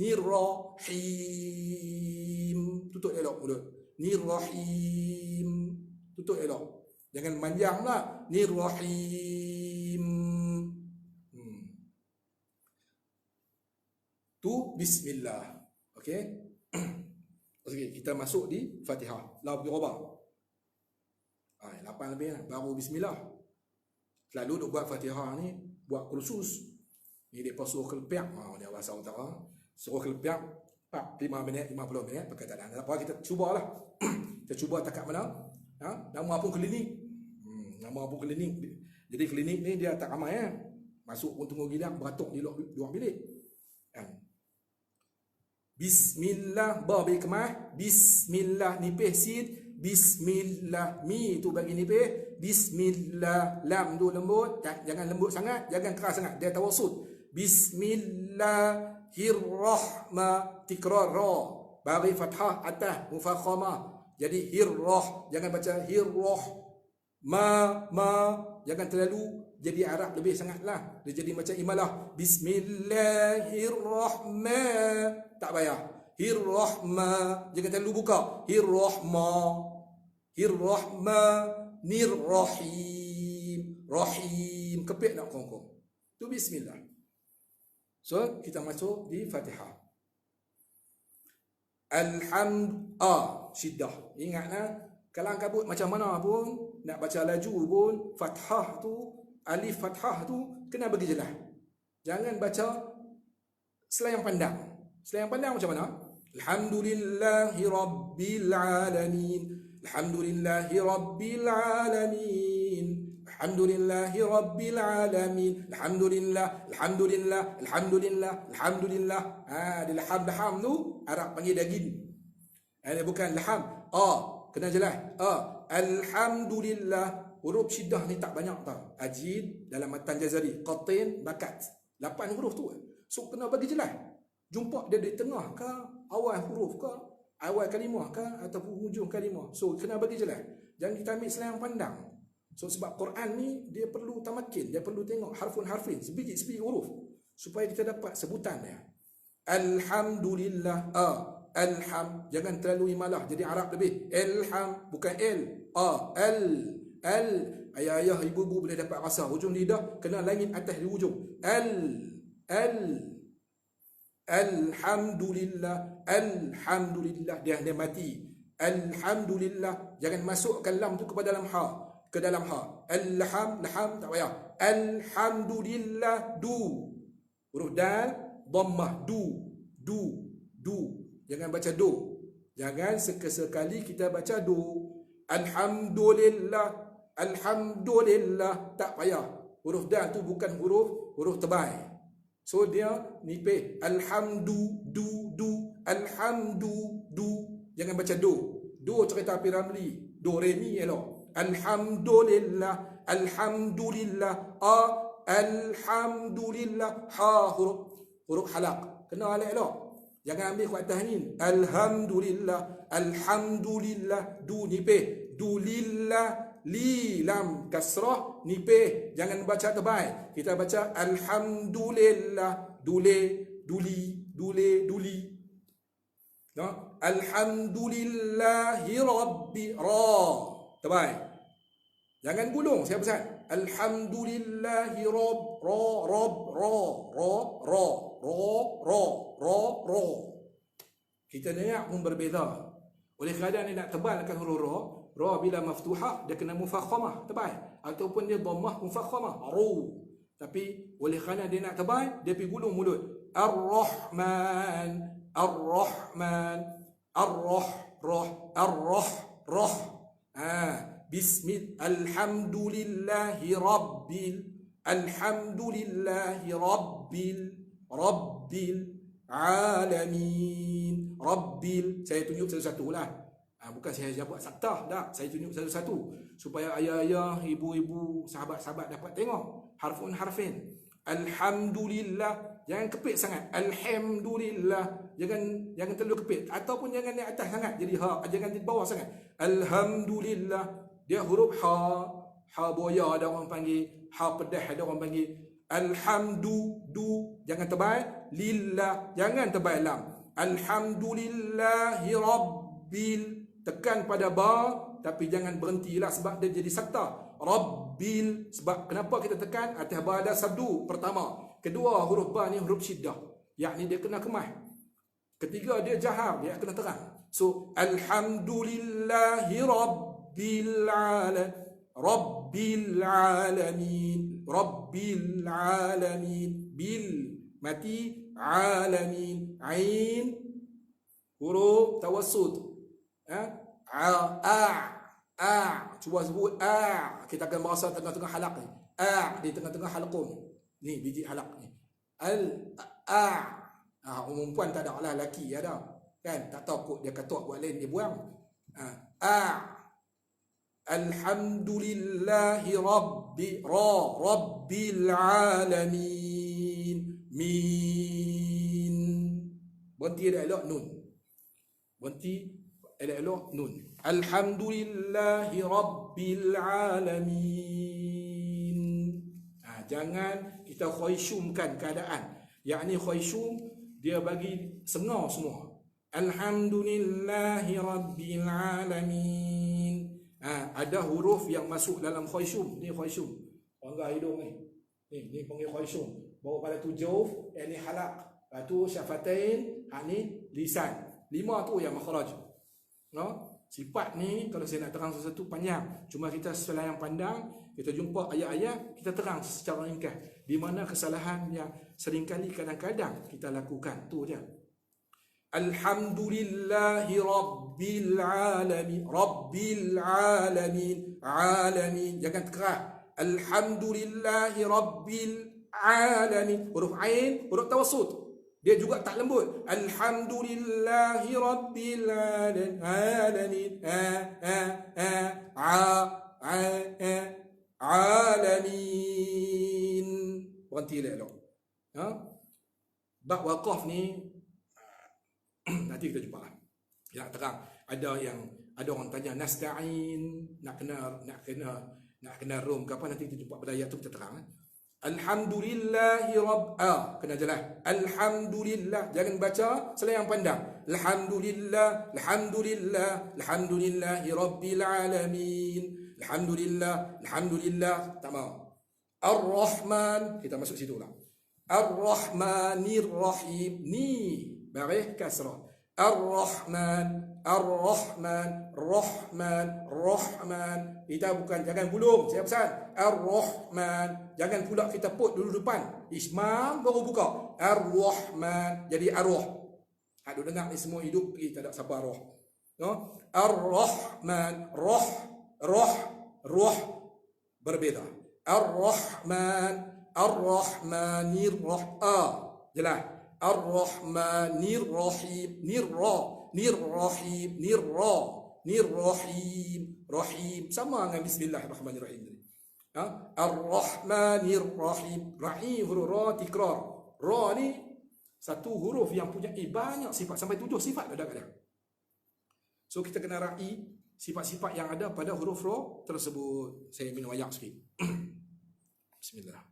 Tutup elok mulut. Nirrahim. Tutup elok. Jangan panjang lah. Nirrahim. Tu bismillah. Okey. Okay, kita masuk di Fatihah. La birobah. 8 lebih lah, baru bismillah. Selalu duk buat Fatihah ni, buat kursus. Ni dia suruh kelepiak. Dia bahasa utara. Suruh kelepiak 5 minit, 50 minit. Perkataan tak apa, kita cubalah. Kita cuba takat mana. Nama pun klinik. Jadi klinik ni dia tak ramai masuk pun tunggu gilang, beratuk di luar bilik. Bismillah, ba bagi kemah. Bismillah, nipih sin. Bismillah, mi tu bagi nipih. Bismillah, lam tu lembut, jangan lembut sangat, jangan keras sangat, dia tawasud. Bismillah, hirrahma, tikrar ra, bagi fathah atas mufakhamah. Jadi jangan baca hirrah. Ma jangan terlalu jadi Arab lebih sangatlah. Dia jadi macam imalah. Bismillahirrahman, tak payah. Hirrahma, jangan terlalu buka. Nirrahim. Rahim, kepek nak kongkong. Tu bismillah. So, kita masuk di Fatihah. Syiddah. Ingatlah, kalau kabut macam mana pun, nak baca laju pun, fathah tu, alif fathah tu, kena bagi jelas. Jangan baca selayang pandang. Selayang pandang macam mana? Alhamdulillahi Rabbil Alamin. Alhamdulillahi Rabbil Alamin. Alhamdulillahi Rabbil Alamin. Alhamdulillah. Dia laham tu, Arab panggil daging. Ini bukan laham. Kena jelas. Alhamdulillah. Huruf syiddah ni tak banyak tau. Ajid dalam matan jazari, qatin, bakat. 8 huruf tu. So kena bagi jelas. Jumpa dia di tengah ke, awal huruf ke, awal kalimah ke, ataupun hujung kalimah. So kena bagi jelas. Jangan kita ambil selayang pandang. So sebab Quran ni dia perlu tamakin, dia perlu tengok harfun-harfin, sebiji-sebiji huruf supaya kita dapat sebutan dia. Alhamdulillah. Jangan terlalu imalah jadi Arab lebih. Bukan ayah-ayah ibu-ibu boleh dapat rasa hujung lidah kena langit atas di hujung. Alhamdulillah, dia mati. Alhamdulillah, jangan masukkan lam tu ke dalam ha. Laham tak payah. Alhamdulillah, huruf dal dhammah, du. Jangan baca do. Jangan sekali kita baca do. Alhamdulillah, tak payah. Huruf dal tu bukan huruf tebal. So dia nipih. Alhamdu. Jangan baca do. Do cerita P. Ramli. Do, re, mi, elok. Alhamdulillah. Alhamdulillah. Ha, huruf halak. Kena elok. Jangan ambil kuat atas ni. Alhamdulillah. Du, nipih. Du, lillah. Li, lam, kasrah, nipih. Jangan baca tebal. Kita baca alhamdulillah. Duli. No? Alhamdulillahi Rabbi. Ra. Tebal. Jangan gulung. Saya pesan. Alhamdulillahi Rabb. Ra. Kita dengar pun berbeza. Oleh kerana dia nak tebalkan huruf ra. Ra bila maftuhah dia kena mufakhamah, tebal, ataupun dia dhammah mufakhamah, ru. Tapi oleh kerana dia nak tebal, dia pergi gulung mulut. Ar-Rahman. Alhamdulillahi Rabbil Alamin. Saya tunjuk satu-satu lah. Bukan saya buat saktah, tak. Saya tunjuk satu-satu supaya ayah-ayah, ibu-ibu, sahabat-sahabat dapat tengok harfun-harfin. Alhamdulillah, jangan kepit sangat. Alhamdulillah, jangan terlalu kepit, ataupun jangan naik atas sangat jadi ha, jangan di bawah sangat. Alhamdulillah, dia huruf ha boya ada orang panggil, ha pedah ada orang panggil. Jangan tebal. Lillah, jangan tebal lam. Alhamdulillahi Rabbil, tekan pada ba, tapi jangan berhentilah sebab dia jadi sakta. Rabbil, sebab kenapa kita tekan atas ba ada sabdu pertama. Kedua, huruf ba ni huruf syiddah, yakni dia kena kemah. Ketiga, dia jahar, dia kena terang. So alhamdulillahi Rabbil Alamin. Bil mati, alamin. Ain huruf tawassut. Cuba sebut kita akan merasa tengah-tengah halak ni. Di tengah-tengah halqum ni, biji halak ni. Umum puan tak ada lah, lelaki ada kan, tak tahu kot dia katuk buat lain dia buang. Alhamdulillahi Rabbil Alamin. Min. Berhenti elok-elok nun. Berhenti elok-elok nun. Alhamdulillahi Rabbil Alamin. Jangan kita khaysyumkan keadaan. Yakni khaysyum, dia bagi sengau semua. Alhamdulillahi Rabbil Alamin. Ada huruf yang masuk dalam khaysyum. Ni khaysyum. Bangga hidung ni. Ni panggil khaysyum. Bawa pada tu jauf, ni halak. Lepas tu syafatain, ni lisan. 5 tu yang makhraj. No? Sifat ni kalau saya nak terang sesuatu panjang. Cuma kita setelah yang pandang, kita jumpa ayat-ayat, kita terang secara ringkas. Di mana kesalahan yang seringkali kadang-kadang kita lakukan. Tu je. Alhamdulillahi Rabbil Alamin. Rabbil Alamin. Alamin. Jangan keras. Alhamdulillahi Rabbil Alamin. Huruf Ain, huruf tawassut. Dia juga tak lembut. Alhamdulillahi Rabbil Alamin. Alamin. Berhenti elok. Bab waqaf ni nanti kita jumpa lah. Ya, terang. Ada orang tanya nasta'in, nak kena rum ke apa, nanti kita jumpa pada ayat tu kita terang. Alhamdulillahi kena jelas. Alhamdulillah, jangan baca selain yang pandang. Alhamdulillah, alhamdulillah, alhamdulillahi Rabbil Alamin. Alhamdulillah, tak mau. Ar-Rahman, kita masuk situ lah. Ar-Rahmanir Rahim, ni baris kasrah. Ar-Rahman, Ar-Rahman, Rahman. Kita bukan, jangan gulung, saya pesan. Ar-Rahman, jangan pula kita put dulu depan. Ismam baru buka. Ar-Rahman, jadi arwah. Ada dengar ni semua hidup pergi, tak ada siapa arwah. No? Ar-Rahman, roh berbeza. Ar-Rahman, Ar-Rahmanir jelas. Ar-Rahmanir Rahim, Rahim sama dengan Bismillahirrahmanirrahim. Ar-Rahmanir Rahim. Rahim huruf ra tikrar. Ra ni satu huruf yang punya banyak sifat, sampai 7 sifat ada. So kita kena ra'i sifat-sifat yang ada pada huruf ra tersebut. Saya minum air sikit. Bismillah.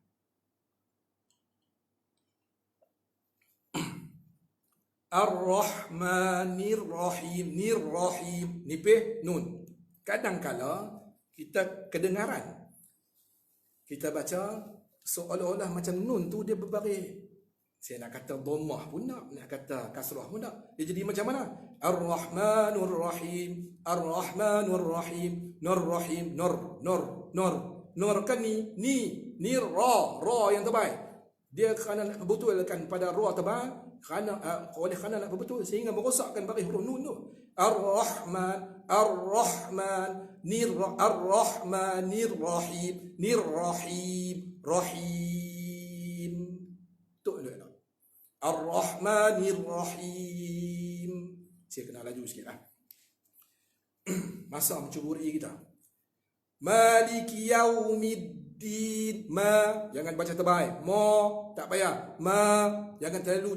Ar-Rahmanir Rahim. Nirrahim. Nipih nun. Kadang-kala kita kedengaran, kita baca seolah-olah macam nun tu dia berbaris. Saya nak kata dhammah pun nak kata kasrah pun tak. Dia jadi macam mana? Ar-Rahmanur Rahim. Ar-Rahmanur Rahim. Nur-Rahim. Nur kan ni ra yang terbaik. Dia kerana nak betulkan pada ra terbaik, kerana nak betul sehingga merosakkan baris huruf nun tu. Ar-Rahman, Ar-Rahmanir Rahim, Rahim. Tu dia. Ar-Rahmanir Rahim. Saya kena laju sikitlah. Masa mencuburi kita. Maliki Yaumiddin. Jangan baca terbaik. Tak payah. Jangan terlalu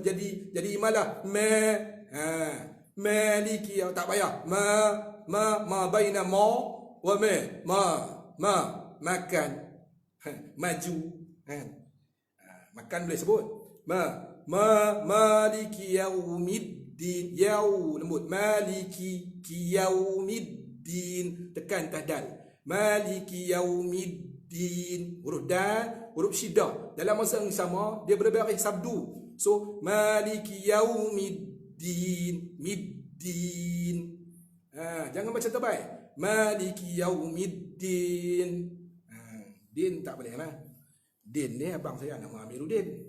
jadi imalah. Maliki, tak payah. Ma baina wa makan. Maju. Makan boleh sebut. Maliki Yaumiddin. Lembut. Maliki Yaumiddin. Tekan tahdal. Maliki Yaumiddin. Huruf dal, huruf syiddah. Dalam masa yang sama, dia berbaris sabdu. So, Maliki Yaumiddin. Middin. Jangan baca terbaik. Maliki Yaumiddin. Din tak boleh lah. Din ni abang saya nama Amiruddin.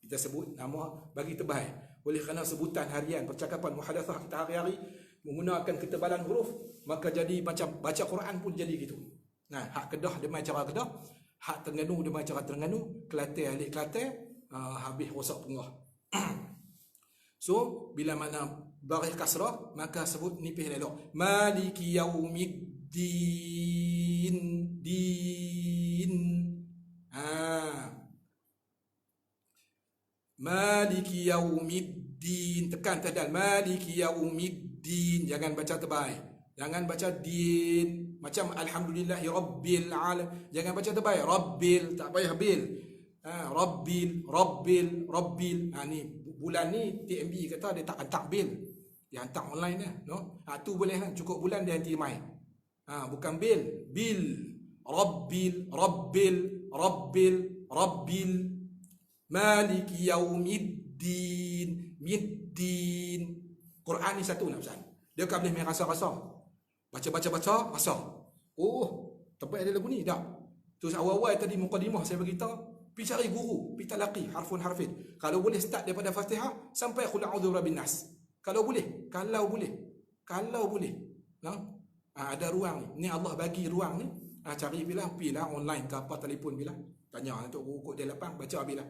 Kita sebut nama bagi terbaik. Oleh kerana sebutan harian percakapan muhadathah kita hari-hari menggunakan ketebalan huruf, maka jadi macam baca Quran pun jadi gitu. Hak Kedah dia main cara Kedah, hak Terengganu dia main cara Terengganu, Kelantan alik Kelantan, habis rosak pengah. So bila mana baris kasrah, maka sebut nipih elok. Maliki Yaumiddin. Maliki Yaumiddin. yaumiddin, tekan atas dal. Maliki yaumiddin, jangan baca terbaik. Jangan baca din. Macam alhamdulillahi rabbil alamin, jangan baca terbaik. Rabbil, tak payah bil. Rabbil. Ni bulan ni TMB kata dia tak hantar bil. Dia hantar online lah, no? Tu boleh lah, cukup bulan dia nanti mai. Bukan bil. Rabbil. Maliki yaumiddin. Middin. Quran ni satu nak pesan. Dia kan boleh main rasa-rasa. Baca, rasa. Oh, tempat ada lagu ni. Tak. Terus awal-awal tadi mukadimah saya beritahu, pergi cari guru, pergi talaqi harfun. Kalau boleh start daripada Fatihah sampai qul a'udzu birabbin nas. Kalau boleh. Ada ruang ni. Ni Allah bagi ruang ni. Cari pilah online ke apa, telefon bilah. Tanya untuk guru kod dia lapang, baca bilah.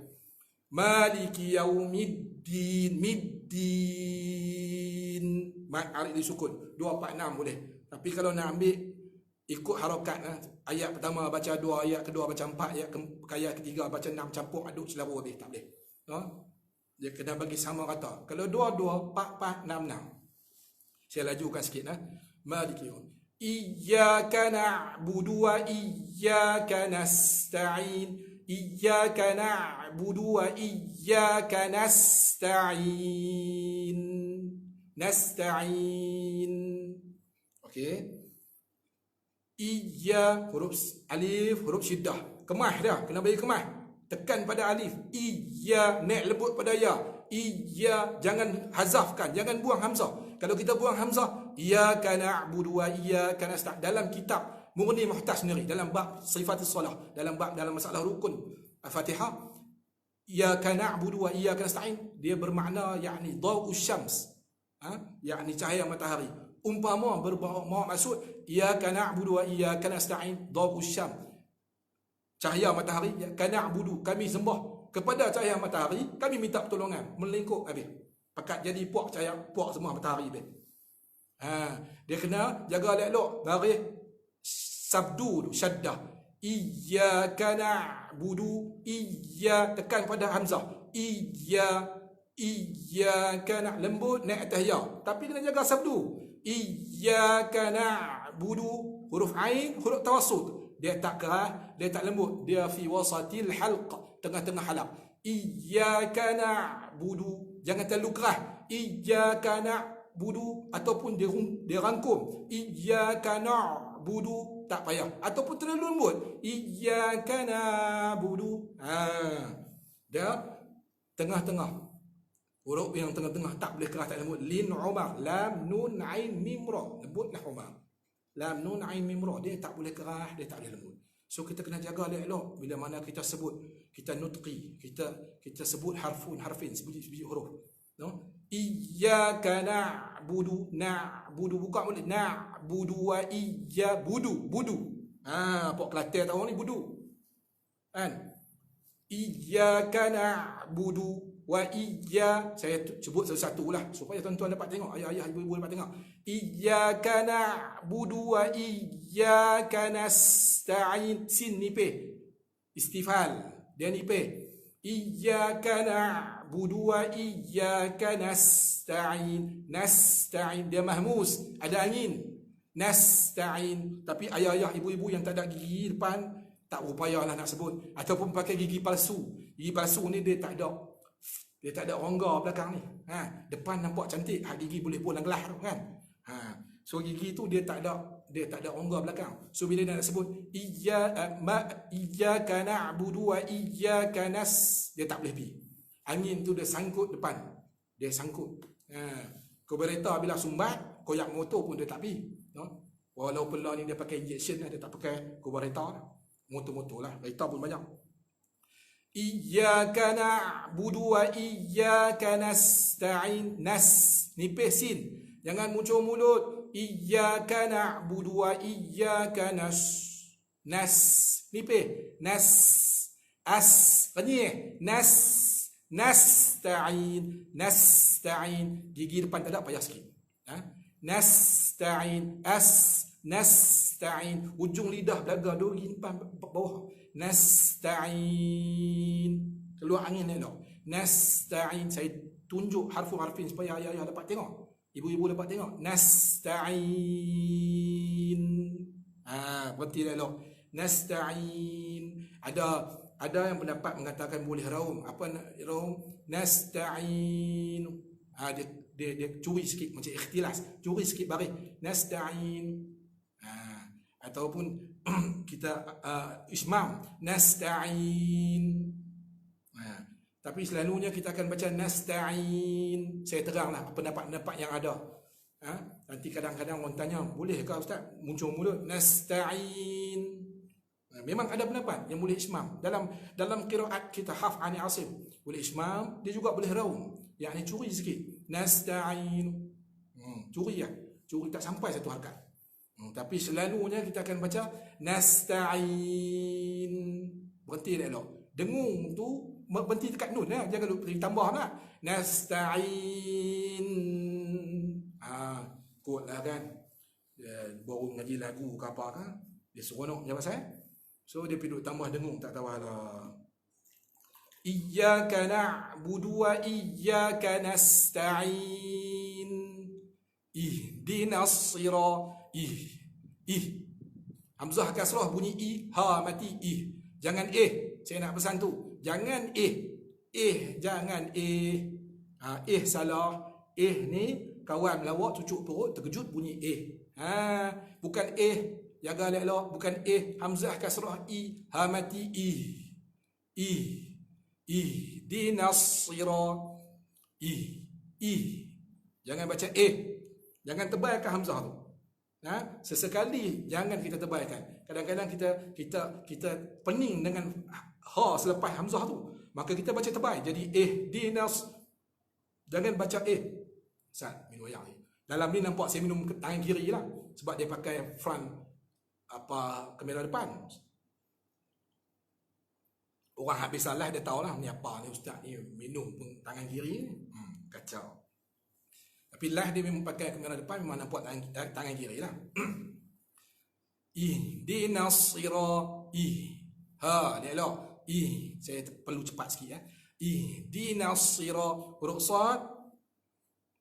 Maliki yaumiddin. Middin. Alif disukun. 246 boleh. Tapi kalau nak ambil ikut harakat, ayat pertama baca 2, ayat kedua baca 4, ayat ketiga baca 6, campur aduk selawar habis, tak boleh. Dia kena bagi sama kata. Kalau 2, 4, 6. Saya lajukan sikit. Maliki iyyaka na'budu wa iyyaka nasta'in. Iyyaka na'budu wa iyyaka nasta'in. Okey. Huruf alif, huruf syiddah. Kemah dah, kena bagi kemah. Tekan pada alif. Naik lembut pada ya. Jangan hazafkan, jangan buang hamzah. Kalau kita buang hamzah, iyyaka na'budu wa iyyaka nasta'in. Dalam kitab Mughni Muhtaj sendiri, dalam bab sifatus solah, dalam masalah rukun Al-Fatihah, iyyaka na'budu wa iyyaka nasta'in, dia bermakna yakni daw'us syams. Yakni cahaya matahari. Umpama maksud iyyaka na'budu wa iyyaka nasta'in daw'us syams, cahaya matahari. Iyyaka na'budu, kami sembah kepada cahaya matahari, kami minta pertolongan. Melingkup habis. Pakat jadi puak semua matahari habis. Dia kena jaga elok baris sabdu syaddah. Iyyaka na'budu, tekan pada hamzah. Iyyaka lembut naik atas ya, tapi kena jaga sabdu. Iyyaka na'budu, huruf ain, huruf tawassut. Dia tak keras, dia tak lembut, dia fi wasatil halq, tengah-tengah halaq. Iyyaka na'budu, jangan terlalu keras. Iyyaka na'budu, ataupun dia rangkum. Iyyaka na'budu, tak payah. Ataupun terlalu lembut. Iyyaka na'budu. Dia tengah-tengah. Huruf yang tengah-tengah tak boleh keras, tak lembut. Lin Umar, lam nun ain mim ra, lembutlah Umar. Lam nun ain mim ra, dia tak boleh keras, dia tak boleh lembut. So kita kena jaga elok bila mana kita sebut, kita nutqi, kita sebut harfin, sebiji huruf. No? Iyyaka na'budu, buka mulut. Na'budu wa budu. Pok Kelantan tahu ni budu. Kan? Iyyaka na'budu wa saya sebut satu-satu lah supaya tuan-tuan dapat tengok, ayah-ayah, ibu-ibu dapat tengok. Iyyaka na'budu wa iyyaka nasta'in. Sin nipih, istifal dia nipih. Iyyaka na'budu wa iyyaka nasta'in. Nasta'in dia mahmus, ada angin. Nasta'in. Tapi ayah-ayah, ibu-ibu yang tak ada gigi depan, tak berupayalah nak sebut, ataupun pakai gigi palsu. Gigi palsu ni dia tak ada rongga belakang ni. Depan nampak cantik, gigi boleh pulang gelah tu kan. So gigi tu dia tak ada rongga belakang. So bila dia nak sebut iyyaka na'budu wa iyyaka dia tak boleh pi. Angin tu dia sangkut depan. Dia sangkut. Kereta bila sumbat, koyak motor pun dia tak pi. No? Walaupun lah ni dia pakai injection lah, dia tak pakai kereta lah. Motor-motor lah. Kereta pun banyak. Iyyaka na'budu wa iyyaka nasta'in. Nipih sin. Jangan muncul mulut. Iyyaka na'budu wa iyyaka nipih. Renyih. Nasta'in. Gigi depan tak ada, payah sikit. Nasta'in. Nasta'in. Ujung lidah belaga dua gigi depan bawah. Nasta'in. Keluar angin elok. Nasta'in. Saya tunjuk harfu-harfin supaya ayah-ayah dapat tengok, ibu-ibu dapat tengok. Nasta'in. Berhenti elok. Nasta'in. Ada yang pendapat mengatakan boleh raum. Apa raum? Nasta'in. Dia curi sikit, macam ikhtilas, curi sikit baris. Nasta'in. Ataupun kita ismam. Nasta'in. Tapi selalunya kita akan baca nasta'in. Saya teranglah pendapat-pendapat yang ada. Nanti kadang-kadang orang tanya, bolehkah Ustaz muncul mulut? Nasta'in. Memang ada pendapat yang boleh ismam. Dalam qiraat kita Hafs an Asim boleh ismam, dia juga boleh raum. Yakni curi sikit. Nasta'in. Curi ya. Curi tak sampai satu harakat. Tapi selalunya kita akan baca nasta'in. Berhenti dah elok. Dengung tu berhenti dekat nun lah. Jangan lupa tambah lah. Nasta'in. Kot lah kan. Baru ngaji lagu ke apa kan. Dia seronok je pasal. So dia pergi tambah dengung, tak tahu lah. Iyyaka na'budu wa iyyaka nasta'in. Ihdinas sirata. Hamzah kasrah bunyi i, ha mati i. Jangan saya nak pesan tu. Jangan jangan salah. Ni kawan melawak cucuk perut terkejut bunyi bukan jaga elok, bukan hamzah kasrah i, ha mati ihdinas sirata. Jangan baca jangan tebalkan hamzah tu. Sesekali jangan kita tebalkan. Kadang-kadang kita pening dengan ha selepas hamzah tu, maka kita baca tebal jadi dinas. Jangan baca Ustaz minum air ni. Dalam ni nampak saya minum tangan kiri lah, sebab dia pakai front kamera depan. Orang habis salah dia tahulah ni apa ni Ustaz ni minum pun tangan kiri ni. Kacau. Tapi lah dia memang pakai kamera depan, memang nampak tangan kiri lah. Ihdinas sirata. Dia elok. Saya perlu cepat sikit ya. Ihdinas sirata. Huruf sad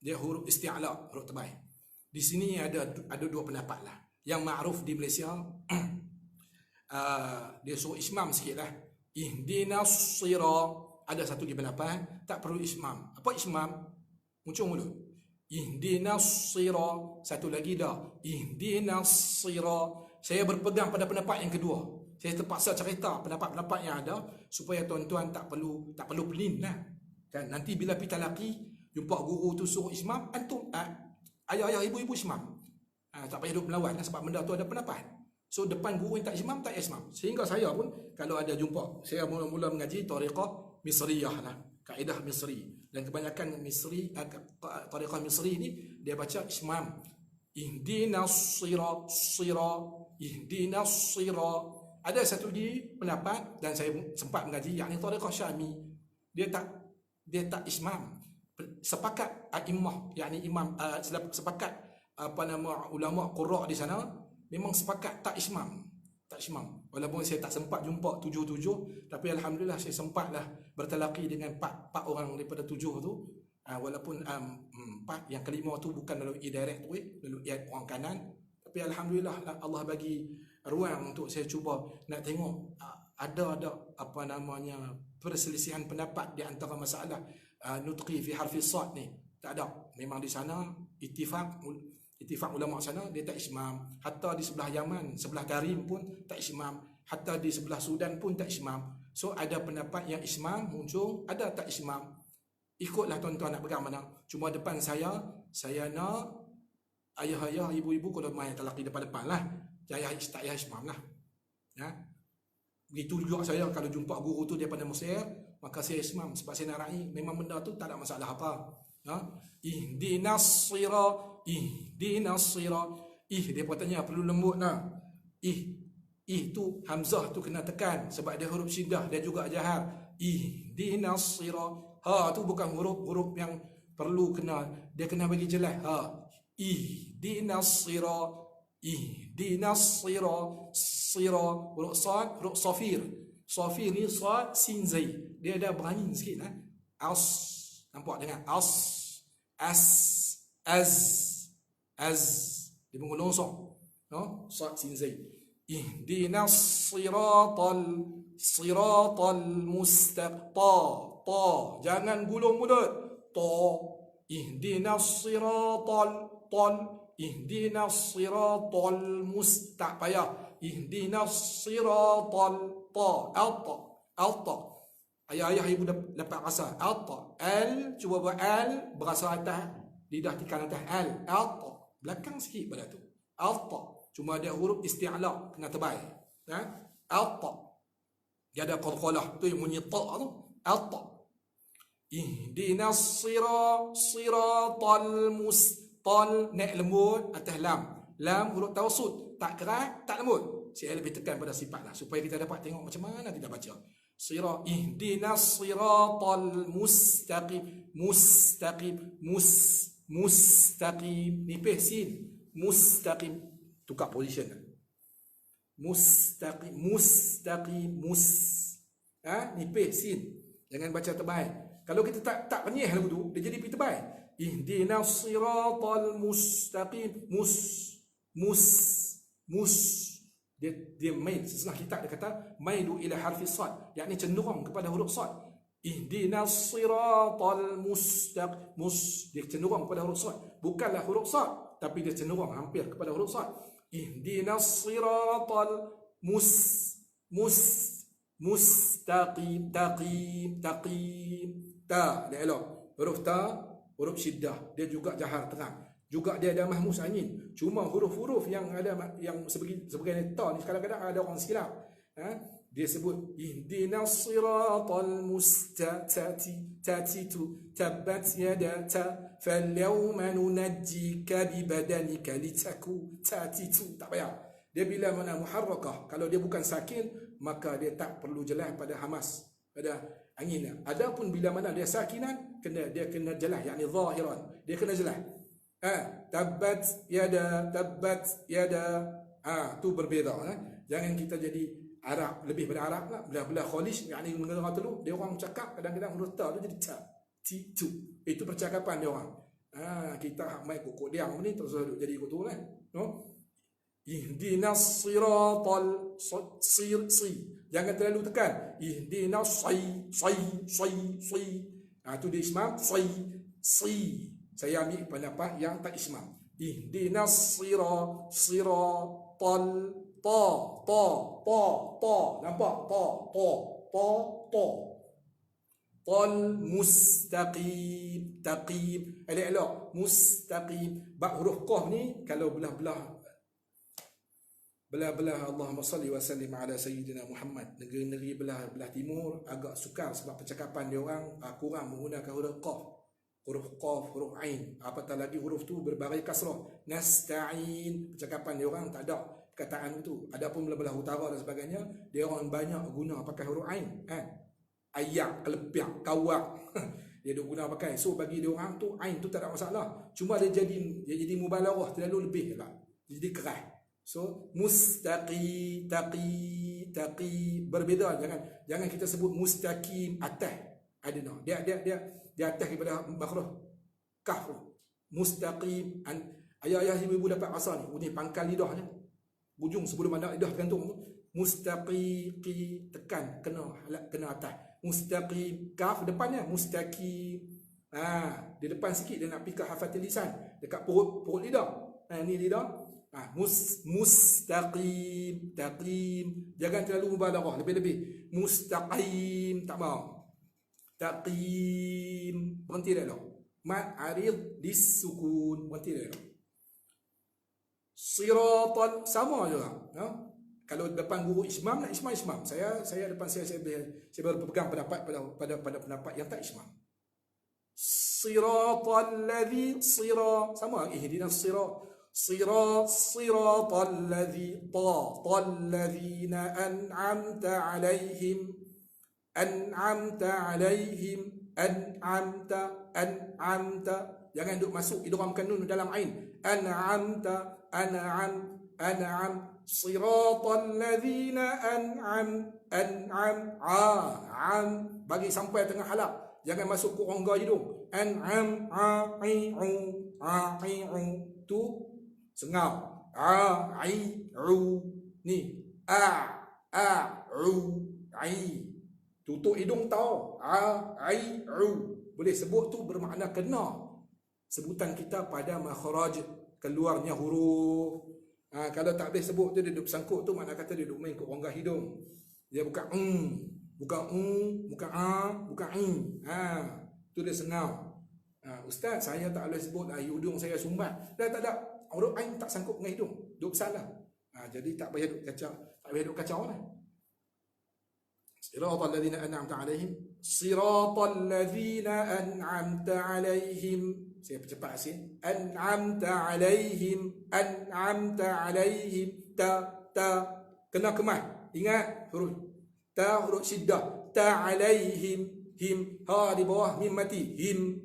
dia huruf isti'la, huruf tebal. Di sini ada dua pendapat lah. Yang ma'ruf di Malaysia dia suruh ismam sikit lah. Ihdinas sirata. Ada satu lagi pendapat tak perlu ismam. Apa ismam? Muncul mulut. Ihdinas sirata. Satu lagi dah. Ihdinas sirata. Saya berpegang pada pendapat yang kedua. Saya terpaksa cerita pendapat-pendapat yang ada supaya tuan-tuan tak perlu penin lah. Kan nanti bila pergi talaqi jumpa guru tu suruh ismam, antum ayah-ayah ibu-ibu ismam. Tak payah duduk melawan lah, sebab benda tu ada pendapat. So depan guru yang tak ismam, tak ismam. Sehingga saya pun kalau ada jumpa, saya mula-mula mengaji tariqah misriyah lah, kaedah misri. Dan kebanyakan misri, tariqah misri ni dia baca ismam. Ihdinas sirata. Ihdinas sirata. Ada satu lagi pendapat dan saya sempat mengaji, yakni tariqah syami. Dia tak ismam. Sepakat a'immah, yakni imam, sepakat ulama qurra di sana memang sepakat tak ismam. Walaupun saya tak sempat jumpa 7, tapi alhamdulillah saya sempatlah bertalaqi dengan 4 orang daripada 7 tu. Walaupun 4 yang kelima tu bukan melalui direct tu, melalui orang kanan, tapi alhamdulillah Allah bagi ruang untuk saya cuba nak tengok ada perselisihan pendapat di antara masalah nutqi fi harfi sad ni. Tak ada. Memang di sana ittifaq ulama sana dia tak ismam. Hatta di sebelah Yaman, sebelah Karim pun tak ismam. Hatta di sebelah Sudan pun tak ismam. So ada pendapat yang ismam muncul, ada tak ismam. Ikutlah tuan-tuan nak pegang mana. Cuma depan saya nak ayah-ayah, ibu-ibu kalau main talaqi depan-depan lah. Tak payah ismam lah. Begitu juga saya kalau jumpa guru tu daripada Mesir, maka saya ismam sebab saya nak raih. Memang benda tu tak ada masalah apa. Ihdinas sirata. Ihdinas sirata. Dia katanya perlu lembut lah. Tu hamzah tu kena tekan sebab dia huruf syiddah dan juga jahar. Ihdinas sirata. Tu bukan huruf yang perlu dia kena bagi jelas. Ihdinas sirata. Ihdinas sirata. Huruf sad, huruf safir. Safir ni sad sin zai. Dia ada berangin sikit Nampak dengan as, az. Dia mengulung sok. No? Sad sin zai. Ihdinas siratal ta. Jangan gulung mulut. Ta. Ihdinas siratal tak payah. Ihdinas siratal ta. Alta. Ayah-ayah ibu dapat rasa. Alta. Cuba buat berasa atas. Lidah tekan atas. Alta. Belakang sikit pada tu. Alta. Cuma ada huruf isti'la. Kena tebal. Alta. Dia ada qalqalah. Tu yang bunyi ta tu. Alta. Ihdinas siratal naik lembut atas lam. Lam huruf tawassut. Tak keras, tak lembut. Saya lebih tekan pada sifat lah. Supaya kita dapat tengok macam mana kita baca. Ihdinas siratal mustaqim. Mustaqim. Nipis sin. Mustaqim. Tukar position. Mustaqim. Nipis sin. Jangan baca tebal. Kalau kita tak penyih lagu tu, dia jadi pergi tebal. Ihdinas siratal mustaqim. Dia mail. Sesetengah kitab dia kata mailu ila harfi sad, yakni cenderung kepada huruf sad. Ihdinas siratal mustaqim. Dia cenderung kepada huruf sad. Bukanlah huruf sad, tapi dia cenderung hampir kepada huruf sad. Ihdinas siratal mustaqim. Ta, dia elok. Huruf ta, huruf syiddah. Dia juga jahar terang. Juga dia ada mahmus angin. Cuma huruf-huruf yang ada yang sebagai ta ni kadang-kadang ada orang silap. Dia sebut ihdinas siratal mustaqim. Tabbat yada ta falyawma nunajjika bibadanika litaku tatitu. Tak payah. Dia bila mana muharrakah, kalau dia bukan sakin, maka dia tak perlu jelas pada hamas, pada angin. Adapun bila mana dia sakinan, dia kena jelas, yakni zahiran. Dia kena jelas. Tabbat yada. Tu berbeza. Jangan kita jadi Arab, lebih pada Arab lah. Belah-belah Khalij, yakni negara telur, dia orang cakap kadang-kadang huruf ta tu jadi ta, ti, tu. Itu percakapan dia orang. Kita mai kok diam ni terus jadi ikut tu kan. No? Ihdinas siratal jangan terlalu tekan. Ihdinas tu dia ismam si. Saya ambil pendapat yang tak ismam. Ihdinas siratal ta. Nampak? Ta. Tal mustaqim. Taqim. Elok. Mustaqim. Bak huruf qaf ni kalau belah-belah Allahumma salli wa sallim ala sayyidina Muhammad. Negeri-negeri belah timur agak sukar sebab percakapan dia orang kurang menggunakan huruf qaf. Huruf qaf, huruf ain. Apatah lagi huruf tu berbaris kasrah. Nasta'in. Percakapan dia orang tak ada perkataan itu. Adapun belah-belah utara dan sebagainya, dia orang banyak guna pakai huruf ain. Ayak, kelepiak, kawak. Dia guna pakai. So bagi dia orang tu ain tu tak ada masalah. Cuma dia jadi mubalarah, terlalu lebih lah. Jadi keras. So mustaqi, taqi berbeza. Jangan kita sebut mustaqim atas. Ada no. Dia atas daripada makhraj kaf. Mustaqim. Ayah-ayah ibu dapat rasa ni. Bunyi pangkal lidah je. Ujung sebelum ada lidah gantung tu. Mustaqiqi, tekan kena atas. Mustaqim, kaf depannya mustaqim. Di depan sikit dia nak pikir hafatul lisan dekat perut lidah. Ni lidah. Mustaqim, taqim. Jangan terlalu mubalarah, lebih-lebih. Mustaqim, tak mau. Taqim, berhenti dah. Mad arid disukun, berhenti dah. Siratan, sama juga. Kalau depan guru ismam, nak ismam. Saya depan saya berpegang pendapat pada pendapat yang tak ismam. Siratal ladzi sama ihdinas siratal ladzi ladzina an'amta alaihim jangan duk masuk idghamkan nun dalam ain. An'am siratal ladzina an'am bagi sampai tengah halak. Jangan masuk ke rongga hidung. an'am, a'i'u, a'i'u. Tu sengau. A'i'u. Ni a'u, ai. Tutup hidung tau. A'i'u. Boleh sebut tu bermakna kena sebutan kita pada makhraj, keluarnya huruf. Kalau tak boleh sebut tu dia duduk sangkut tu, makna kata dia duduk main kat rongga hidung. Dia bukan bukan bukan bukan tu dia sengau. Ustaz, saya tak boleh sebut hidung saya sumbat. Dah tak ada. Huruf ain tak sangkut dengan hidung. Duduk salah. Jadi tak payah duduk kacau, tak payah duduk kacau lah. Siratal ladzina an'amta alaihim, siratal ladzina an'amta alaihim. Saya percepat sikit. An'amta alaihim, an'amta alaihim. Ta kena kemas. Ingat huruf ta, huruf syiddah. Ta alaihim, him. Ha di bawah mim mati. Him.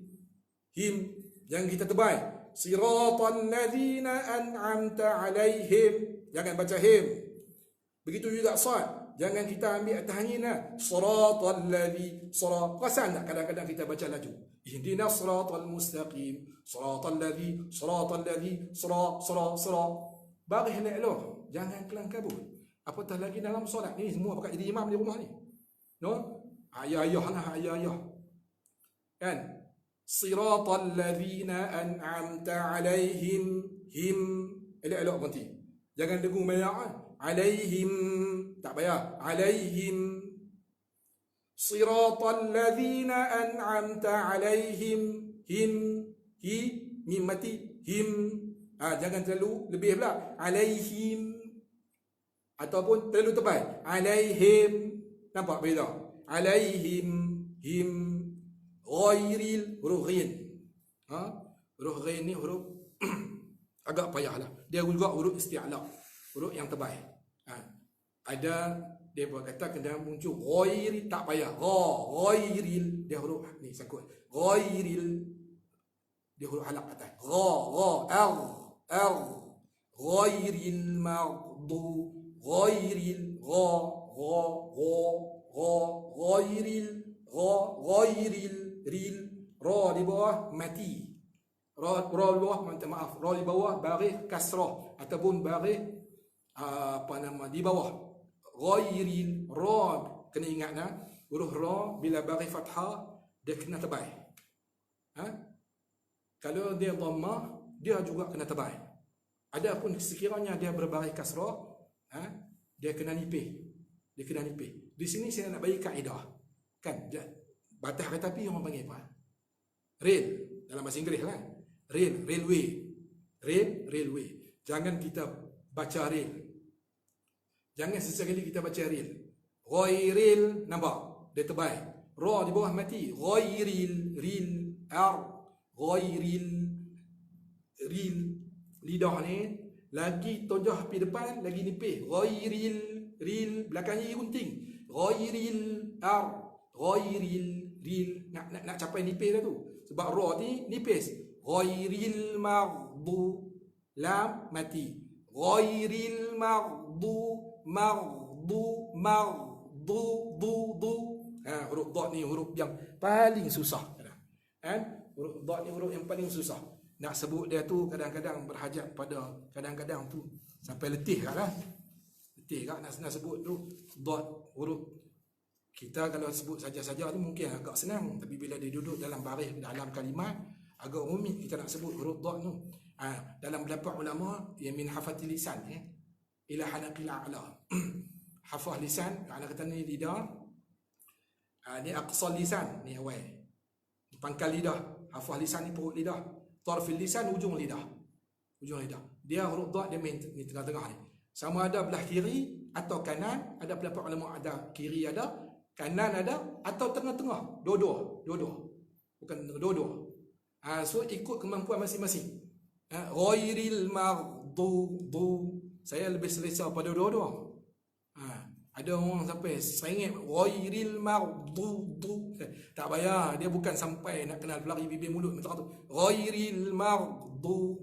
Jangan kita tebal. Siratal ladzina an'amta alaihim. Jangan baca him. Begitu juga sad. Jangan kita ambil tahniah. Siratal ladzi, rasan tak kadang-kadang kita baca laju. Ihdinas siratal mustaqim. Siratal ladzi, sira. Bagi elok. Jangan kelang kabut. Apatah lagi dalam solat ni, semua pakai jadi imam di rumah ni. No? Ayah lah, ayah. Kan? Siratal ladzina an'amta alaihim, him. Elok berhenti. Jangan dengung banyak. Alaihim, tak payah. Alaihim. Siratal ladzina an'amta alaihim, him. Mim mati. Him. Jangan terlalu lebih pula. Alaihim. Ataupun terlalu tebal. Alaihim. Nampak beza? Alaihim, him. Ghairil, huruf ghain. Huruf ghain ni huruf agak payah lah. Dia juga huruf isti'la, huruf yang tebal. Ada dia berkata kena muncul ghairil, tak payah. Ghairil, dia huruf ni sangkut. Ghairil, dia huruf halaq atas. Ghairil maghdu, ghairil ghairil ril, ra di bawah mati. Ra di bawah, maaf, ra di bawah baris kasrah ataupun baris di bawah. Ghairil, ra kena ingat huruf ra bila baris fathah dia kena tebal. Kalau dia dhammah dia juga kena tebal. Adapun sekiranya dia berbaris kasrah, dia kena nipis. Di sini saya nak bagi kaedah. Kan batas kereta api orang panggil apa? Rail dalam bahasa Inggeris kan. Railway. Jangan kita baca rail. Jangan sesekali kita baca rail. Ghairil, nampak? Dia tebal. Ra di bawah mati. Ghairil, ghairil, ril. Lidah ni lagi tonjah pergi depan, lagi nipis. Ghairil, ril, belakangnya gunting. Ghairil, ghairil, ril. Nak capai nipis dah tu. Sebab ra ni nipis. Ghairil maghdu, lam mati. Ghairil maghdu. Huruf dha ni huruf yang paling susah. Huruf dha ni huruf yang paling susah. Nak sebut dia tu kadang-kadang berhajat pada, kadang-kadang tu sampai letih kan lah. Letih kan nak sebut tu dha huruf. Kita kalau sebut saja-saja tu mungkin agak senang, tapi bila dia duduk dalam baris, dalam kalimat, agak rumit kita nak sebut huruf dha tu. Dalam pendapat ulama, dia min hafatil lisan ila hanaqil a'la. Hafaz lisan, ana kata ni lidah. Ni aqsal lisan, ni awal. Pangkal lidah. Hafaz lisan ni perut lidah. Tarfil lisan, ujung lidah. Dia huruf dha dia main ni tengah-tengah ni. Sama ada belah kiri atau kanan, ada pendapat ulama ada kiri ada, kanan ada, atau tengah-tengah. Dua-dua. Bukan dua-dua. So ikut kemampuan masing-masing. Ghairil maghdu. Saya lebih selesa pada dua-dua. Ada orang sampai sengit ghairil maghdu. Tak payah, dia bukan sampai nak kenal pelari bibir mulut macam tu. Ghairil maghdu.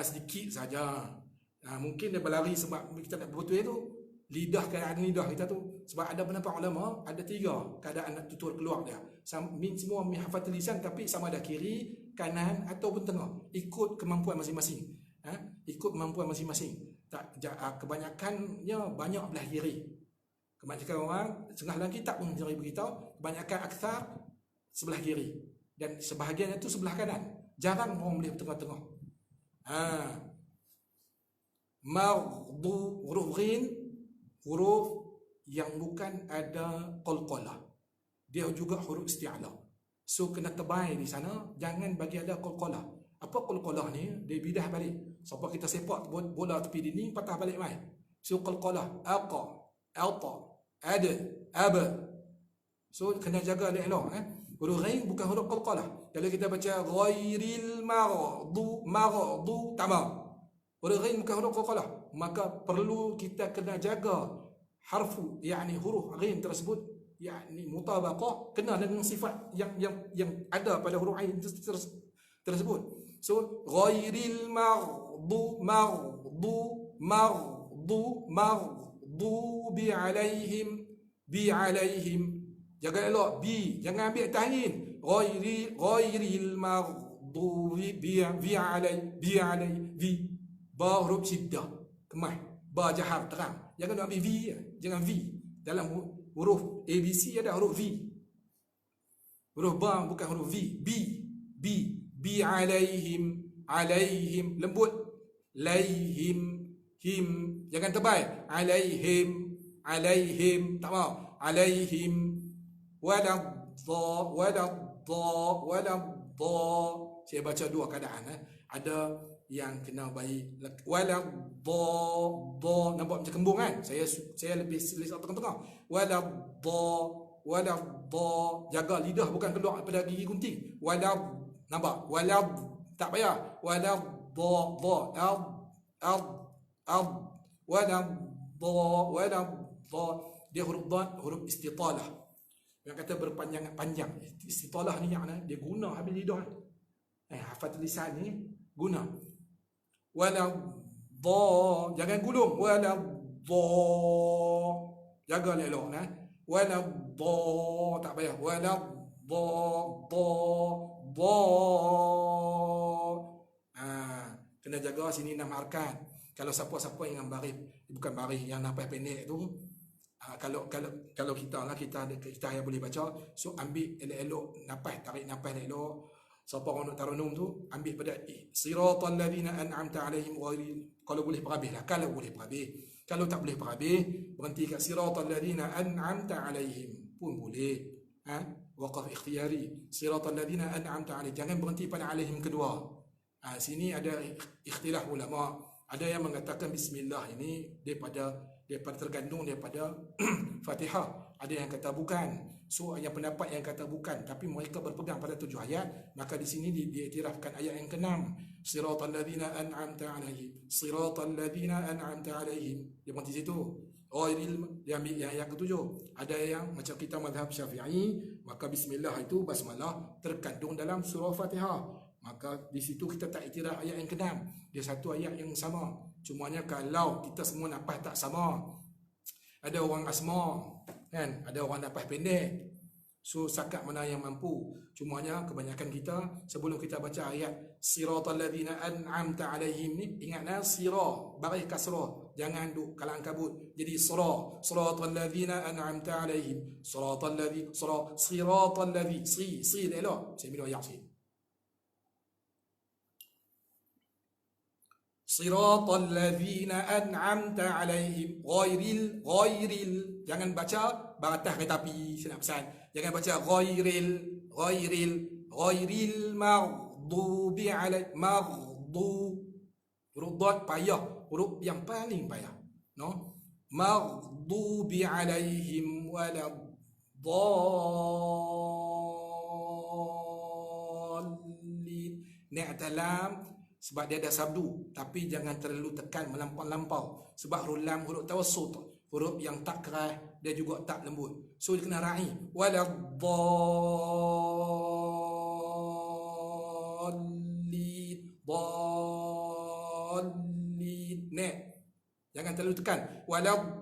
Sedikit saja. Mungkin dia berlari sebab kita nak betul tu. lidah, keadaan lidah kita tu. Sebab ada pendapat ulama, ada 3 keadaan nak tutur keluar dia. Semua hafal lisan, tapi sama ada kiri, kanan ataupun tengah, ikut kemampuan masing-masing. Ikut kemampuan masing-masing. Kebanyakannya banyak belah kiri. Kebanyakan orang, setengah dalam kitab pun jari beritahu, kebanyakan aksar sebelah kiri, dan sebahagian itu sebelah kanan. Jarang orang boleh tengah-tengah. Maghdu, huruf ghin, huruf yang bukan ada qalqalah. Dia juga huruf isti'la. So kena terbaik di sana, jangan bagi ada qalqalah. Apa qalqalah ni? Dia bidah balik. Siapa kita sepak bola tepi dinding, patah balik mai. So qalqalah, aqa, alta, ada, aba. So kena jaga elok. Huruf ghain bukan huruf qalqalah. Kalau kita baca ghairil maghdu tamam. Huruf ghain bukan huruf qalqalah. Maka perlu kita kena jaga harfu, yakni huruf ghain tersebut, yakni mutabaqah, kena dengan sifat yang ada pada huruf ain tersebut. So ghairil maghdu bi alaihim. Jaga elok bi, jangan ambil tahin. Ghairil maghdu bi ba huruf syiddah, kemah. Ba jahar terang. Jangan ambil v, jangan v. Dalam huruf ABC ada huruf v. Huruf ba bukan huruf v. Bi alaihim lembut. Laihim him, jangan tebal. Alaihim tak mau. Alaihim waladha. Saya baca 2 keadaan. Ada yang kena bayi waladha, nampak macam kembung kan? Saya lebih tulis tengah-tengah. Waladha, jaga lidah bukan keluar daripada gigi gunting. Nampak? Tak payah. Dia huruf dad, huruf istitalah. Yang kata berpanjang-panjang. Istitalah ni yang dia guna habis lidah. Hafal lisan ni guna. Jangan gulung. Jaga elok nah. Tak payah. Kena jaga sini 6 harakat. Kalau siapa-siapa yang baris, bukan baris, yang nafas pendek tu, kalau kita yang boleh baca, so ambil elok-elok nafas, tarik nafas elok. Siapa orang nak taranum tu, ambil pada siratal ladzina an'amta alaihim ghairil, kalau boleh perhabis lah, kalau boleh perhabis. Kalau tak boleh perhabis, berhenti kat siratal ladzina an'amta alaihim pun boleh. Waqaf ikhtiyari, siratal ladzina an'amta alaihim, jangan berhenti pada alaihim kedua. Sini ada ikhtilaf ulama. Ada yang mengatakan bismillah ini daripada tergantung daripada Fatihah. Ada yang kata bukan. So yang pendapat yang kata bukan, tapi mereka berpegang pada 7 ayat, maka di sini diiktirafkan ayat yang ke-6. Siratal ladzina an'amta alaihim. Siratal ladzina an'amta alaihim. Dia berhenti situ. Dia ambil yang ke-7. Ada yang macam kita mazhab Syafi'i, maka bismillah itu basmalah terkandung dalam surah Fatihah. Maka di situ kita tak iktiraf ayat yang ke-6. Dia satu ayat yang sama. Cumanya kalau kita semua nafas tak sama, ada orang asma kan, ada orang nafas pendek, so sakat mana yang mampu. Cumanya kebanyakan kita sebelum kita baca ayat siratal ladzina an'amta alaihim ni, ingatlah sira baris kasrah, jangan duk kalang kabut jadi siratal ladzina an'amta alaihim, siratal ladzi elok. Saya minum ayat sini. Siratal ladzina an'amta alaihim ghairil, jangan baca baratah kereta api, saya nak pesan. Jangan baca ghairil maghdubi alaihim, huruf dad payah, huruf yang paling payah, no? Maghdubi alaihim waladdallin. Ni'talam sebab dia ada sabdu, tapi jangan terlalu tekan melampau-lampau. Sebab huruf lam huruf tawassut, huruf yang tak keras, dia juga tak lembut. So dia kena ra'i. Waladdallin. Nek. Jangan terlalu tekan. Waladdallin.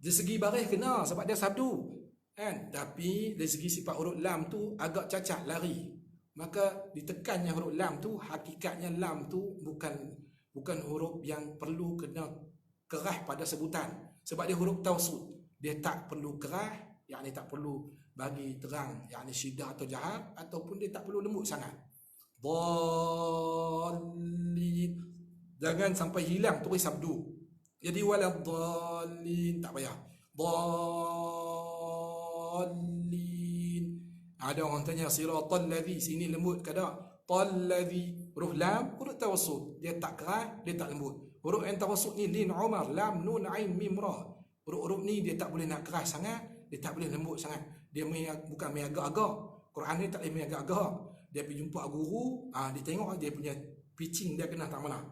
Dari segi baris kena sebab dia sabdu. Kan? Tapi dari segi sifat huruf lam tu agak cacat lari. Maka ditekannya huruf lam tu, hakikatnya lam tu bukan huruf yang perlu kena kerah pada sebutan. Sebab dia huruf tawasud. Dia tak perlu kerah, yakni tak perlu bagi terang, yakni syiddah atau jahar, ataupun dia tak perlu lembut sangat. Dallin. Jangan sampai hilang turis sabdu. Jadi waladdallin tak payah. Dallin. Ada orang tanya siratal ladzi, sini lembut ke tak? Tal ladzi, huruf lam, huruf tawassut. Dia tak keras, dia tak lembut. Huruf yang tawassut ni lin Umar, lam nun ain mim ra. Huruf-huruf ni dia tak boleh nak keras sangat, dia tak boleh lembut sangat. Dia bukan main agak-agak. Quran ni tak boleh main agak-agak. Dia pergi jumpa guru, dia tengok dia punya pitching dia kena tak mana.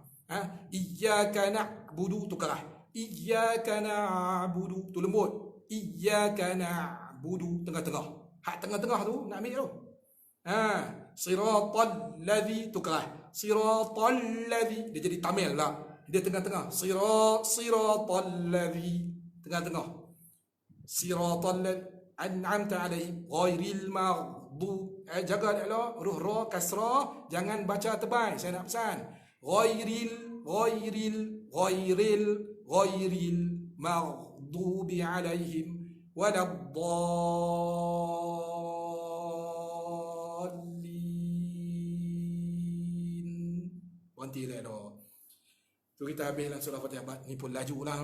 Iyyaka na'budu tu keras. Iyyaka na'budu tu lembut. Iyyaka na'budu tengah-tengah. Hak tengah-tengah tu nak ambil tu. Siratal ladzi tu keras. Siratal ladzi dia jadi tamil lah. Dia tengah-tengah. Siratal ladzi tengah-tengah. Siratal ladzi an'amta alaihim ghairil maghdub. Jaga lah huruf ra kasrah, jangan baca tebal. Saya nak pesan. Ghairil maghdubi alaihim waladdallin. Berhenti dah dah. Tu kita habis dalam surah Fatihah. Ni pun laju lah.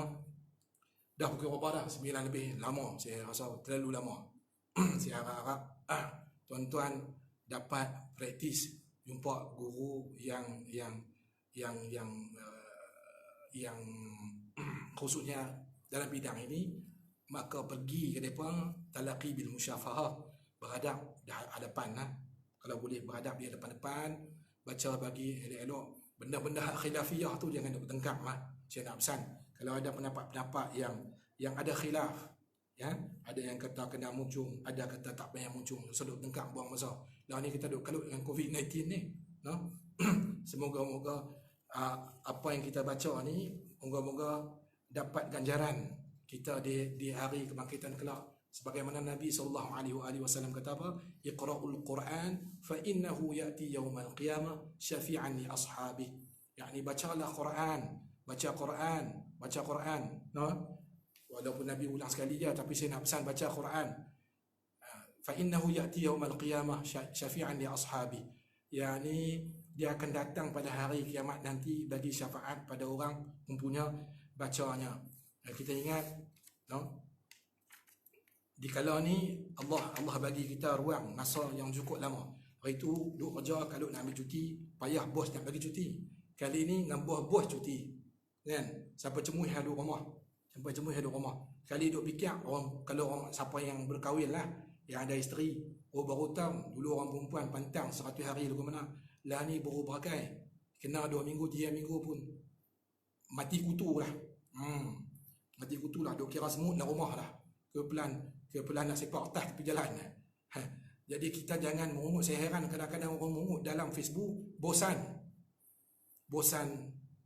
Dah pukul berapa dah? 9 lebih. Lama. Saya rasa terlalu lama. Saya harap tuan-tuan dapat praktis jumpa guru yang khususnya dalam bidang ini. Maka pergi ke depan talaqi bil musyafahah, berhadap di hadapan lah. Kalau boleh berhadap di depan-depan, baca bagi elok-elok. Benda-benda khilafiyah tu jangan duk bertengkar lah. Saya nak pesan, kalau ada pendapat-pendapat yang ada khilaf, ya, ada yang kata kena muncung, ada kata tak payah muncung, seduk tengkar buang masa. Lah ni kita duk kalut dengan COVID-19 ni, no? Semoga-moga apa yang kita baca ni, moga-moga dapat ganjaran kita di hari kebangkitan kelak. Sebagaimana Nabi SAW kata apa? Iqra'ul Quran fa innahu ya'ti yawmal qiyamah syafi'an li ashabi. Yani bacalah Quran, baca Quran, no? Walaupun Nabi ulang sekali je, tapi saya nak pesan baca Quran. Fa innahu ya'ti yawmal qiyamah syafi'an li ashabi. Yani dia akan datang pada hari kiamat nanti bagi syafaat pada orang mempunyai bacanya. Kita ingat, no? Di kala ni Allah bagi kita ruang masa yang cukup lama. Hari tu duk kerja, kalau nak ambil cuti payah bos nak bagi cuti. Kali ni nambah bos cuti, kan? Sampai cemui halu rumah. Kali duk fikir orang, kalau orang siapa yang berkahwin lah, yang ada isteri, baru tahu dulu orang perempuan pantang 100 hari lagu mana. Lah ni baru berakai, kena 2 minggu 3 minggu pun mati kutu lah. Mati kutu lah, duk kira semut dalam rumah lah. Kepelan nak sepak atas tepi jalan. Jadi kita jangan mengungut. Saya heran kadang-kadang orang mengungut dalam Facebook, bosan,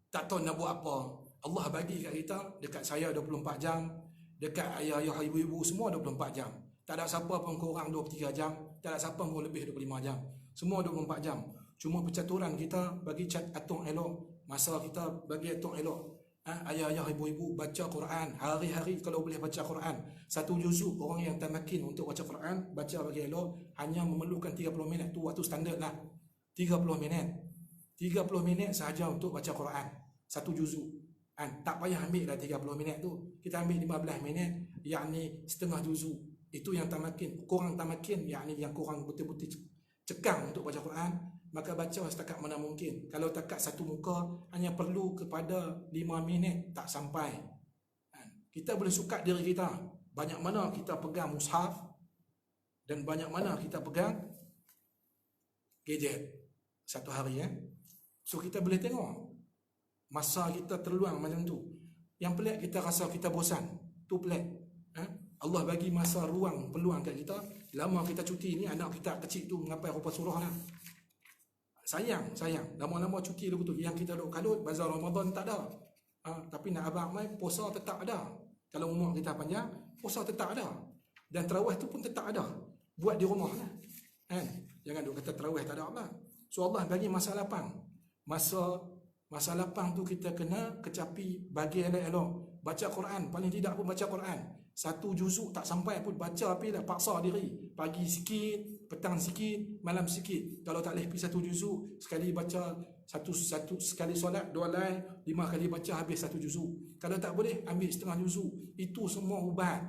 tak tahu nak buat apa. Allah bagi kat kita, dekat saya 24 jam, dekat ayah-ayah ibu-ibu semua 24 jam. Tak ada siapa pun kurang 23 jam, tak ada siapa pun lebih 25 jam. Semua 24 jam. Cuma percaturan kita bagi atung elok, masa kita bagi atung elok. Ayah-ayah ibu-ibu baca Quran hari-hari, kalau boleh baca Quran 1 juzuk. Orang yang tamakin untuk baca Quran, baca bagi elok, hanya memerlukan 30 minit. Tu waktu standard lah, 30 minit sahaja untuk baca Quran 1 juzuk. Tak payah ambil dah 30 minit tu, kita ambil 15 minit, yakni setengah juzuk. Itu yang tamakin. Kurang tamakin, yakni yang kurang betul-betul cekang untuk baca Quran, maka baca setakat mana mungkin. Kalau takat satu muka hanya perlu kepada 5 minit tak sampai. Kita boleh sukat diri kita, banyak mana kita pegang mushaf dan banyak mana kita pegang gadget satu hari. So kita boleh tengok masa kita terluang macam tu. Yang pelik kita rasa kita bosan, tu pelik. Allah bagi masa ruang peluang kat kita. Lama kita cuti ni, anak kita kecil tu mengapai rupa surah lah. Sayang lama-lama cuti lu betul. Yang kita duk kalut bazar Ramadan tak ada. Tapi nak abang mai puasa tetap ada. Kalau umur kita panjang, puasa tetap ada. Dan tarawih tu pun tetap ada. Buat di rumah lah. Kan? Jangan duk kata tarawih tak ada Allah. So Allah bagi masa lapang. Masa lapang tu kita kena kecapi bagi elok-elok. Baca Quran, paling tidak pun baca Quran. Satu juzuk tak sampai pun baca, tapi dah paksa diri. Pagi sikit, petang sikit, malam sikit. Kalau tak boleh pergi satu juzuk, sekali baca satu sekali solat, 2 lain, 5 kali baca habis satu juzuk. Kalau tak boleh, ambil setengah juzuk. Itu semua ubat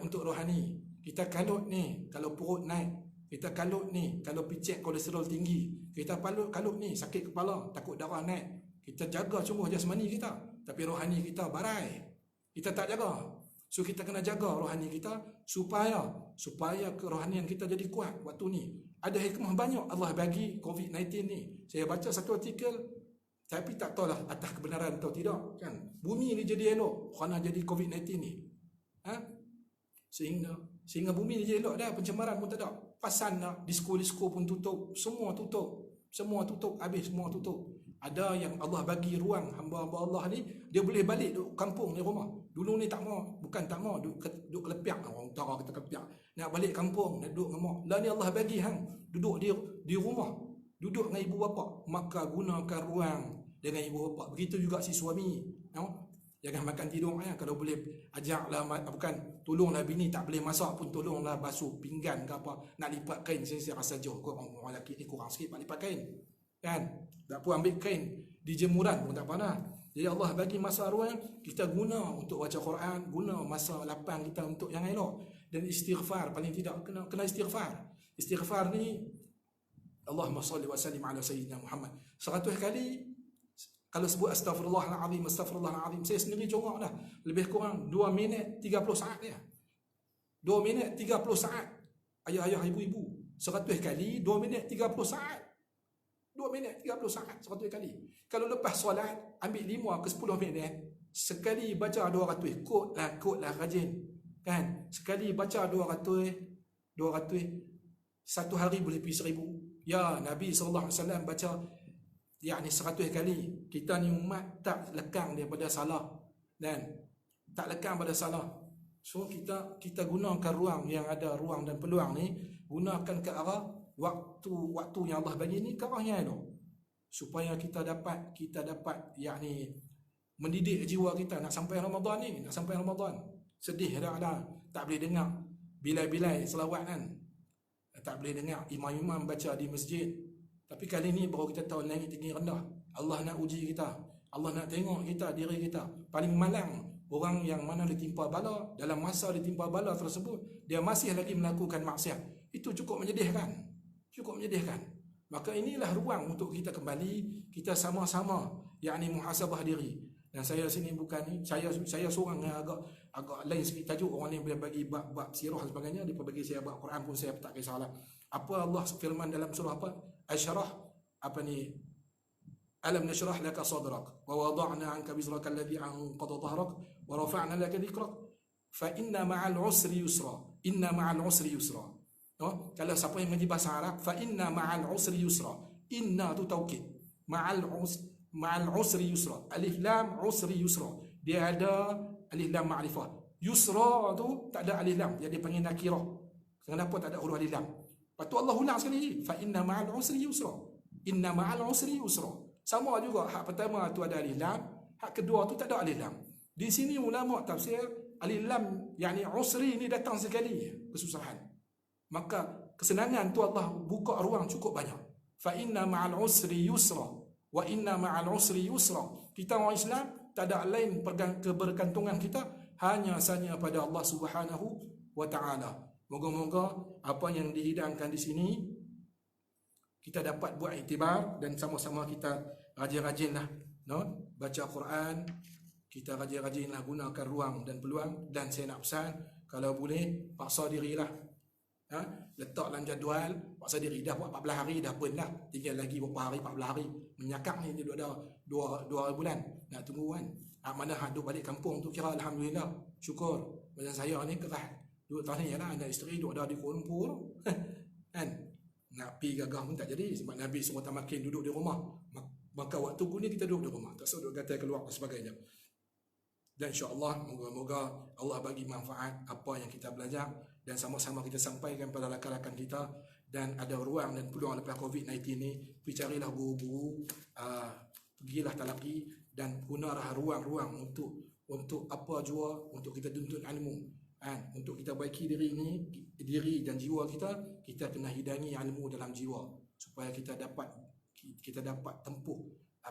untuk rohani. Kita kalut ni kalau perut naik, kita kalut ni kalau picek kolesterol tinggi, kita kalut ni sakit kepala, takut darah naik. Kita jaga sungguh jasmani kita, tapi rohani kita barai. Kita tak jaga. So kita kena jaga rohani kita supaya kerohanian kita jadi kuat waktu ni. Ada hikmah banyak Allah bagi COVID-19 ni. Saya baca satu artikel, tapi tak tahulah atas kebenaran atau tidak kan. Bumi ni jadi elok kerana jadi COVID-19 ni. Sehingga bumi ni jadi elok dah, pencemaran pun tak ada. Pasal dah, disko pun tutup, semua tutup, habis semua tutup. Ada yang Allah bagi ruang, hamba-hamba Allah ni dia boleh balik duduk kampung ni rumah. Dulu ni tak mau, bukan tak mau duduk kelepiak, orang utara kita kelepiak. Nak balik kampung, nak duduk dengan mak. Lah ni Allah bagi duduk di rumah, duduk dengan ibu bapa, maka gunakan ruang dengan ibu bapa. Begitu juga si suami, jangan makan tidur ya. Kalau boleh ajaklah, bukan tolonglah bini tak boleh masak pun tolonglah basuh pinggan ke apa, nak lipat kain saya rasa jauh orang lelaki ni kurang sikit nak lipat kain. Kan? Tak pun ambil kain di jemuran pun tak pandai. Jadi Allah bagi masa ruang, kita guna untuk baca Quran, guna masa lapang kita untuk yang elok. Dan istighfar, paling tidak kena istighfar. Istighfar ni Allahumma salli wa sallim ala sayyidina Muhammad 100 kali. Kalau sebut astaghfirullahalazim, saya sendiri congak dah. Lebih kurang 2 minit 30 saat dia. 2 minit 30 saat. Ayah-ayah, ibu-ibu, 100 kali 2 minit 30 saat. 2 minit 30 saat 100 kali. Kalau lepas solat, ambil 5 ke 10 minit, sekali baca 200. Kotlah rajin. Kan? Sekali baca 200, satu hari boleh pergi 1000. Ya, Nabi SAW baca 100 kali. Kita ni umat tak lekang daripada salah. Dan tak lekang pada salah. So kita gunakan ruang yang ada, ruang dan peluang ni, gunakan ke arah waktu yang Allah bagi ni ke arah yang elok, supaya kita dapat mendidik jiwa kita nak sampai Ramadan ni, sedih dah tak boleh dengar bilai-bilai selawat kan, tak boleh dengar imam-imam baca di masjid. Tapi kali ni baru kita tahu langit tinggi rendah. Allah nak uji kita, Allah nak tengok kita, diri kita. Paling malang orang yang mana ditimpa bala, dalam masa ditimpa bala tersebut dia masih lagi melakukan maksiat. Itu cukup menyedihkan. Maka inilah ruang untuk kita kembali, kita sama-sama muhasabah diri. Dan saya sini bukan ni, saya seorang yang agak lain sikit tajuk. Orang ni boleh bagi bab sirah dan sebagainya, dia bagi saya bab Quran pun saya tak kisahlah. Apa Allah firman dalam surah apa? Asyrah Alam nashrah laka sadrak wa wada'na 'anka wizraka alladhi anqadha dhahrak wa rafa'na laka dhikrak fa inna ma'al usri yusra. Inna ma'al usri yusra. Kalau siapa yang mengaji bahasa Arab, fa inna ma'al usri yusra. Inna tu taukid. Ma'al usri yusra. Alif lam usri yusra. Dia ada alif lam ma'rifah. Yusra tu tak ada alif lam, dia dipanggil nakirah. Kenapa tak ada huruf alif lam? Lepas tu Allah ulang sekali lagi, fa inna ma'al usri yusra. Inna ma'al usri yusra. Sama juga, hak pertama tu ada alif lam, hak kedua tu tak ada alif lam. Di sini ulama tafsir alif lam usri ni datang sekali kesusahan. Maka kesenangan tu Allah buka ruang cukup banyak. Fa inna ma'al usri yusra wa inna ma'al usri yusra. Kita orang Islam tak ada lain kebergantungan kita hanya sahaja pada Allah Subhanahu wa taala. Moga-moga apa yang dihidangkan di sini kita dapat buat iktibar dan sama-sama kita rajin-rajinlah baca Quran, kita rajin-rajinlah gunakan ruang dan peluang. Dan saya nak pesan, kalau boleh paksa dirilah, letak dalam jadual, paksa diri. Dah buat 14 hari dah pun dah, tinggal lagi berapa hari, 14 hari menyakak ni, dia dah 2 bulan nak tunggu kan. Mana duduk balik kampung tu kira alhamdulillah, syukur. Macam saya ni kerah duduk tahun ni lah, anak isteri duduk dah di Kuala Lumpur kan. Nak pi gagah pun tak jadi sebab Nabi suruh tak makin duduk di rumah. Maka waktu ni kita duduk di rumah, tak usah duduk gatai keluar dan sebagainya. Dan insya-Allah moga-moga Allah bagi manfaat apa yang kita belajar dan sama-sama kita sampaikan pada rakan-rakan kita. Dan ada ruang dan peluang lepas COVID-19 ni, pergi carilah guru-guru, pergilah talaqi dan gunalah ruang-ruang untuk apa jua, untuk kita tuntut ilmu. Untuk kita baiki diri dan jiwa kita kena hidangi ilmu dalam jiwa supaya kita dapat tempuh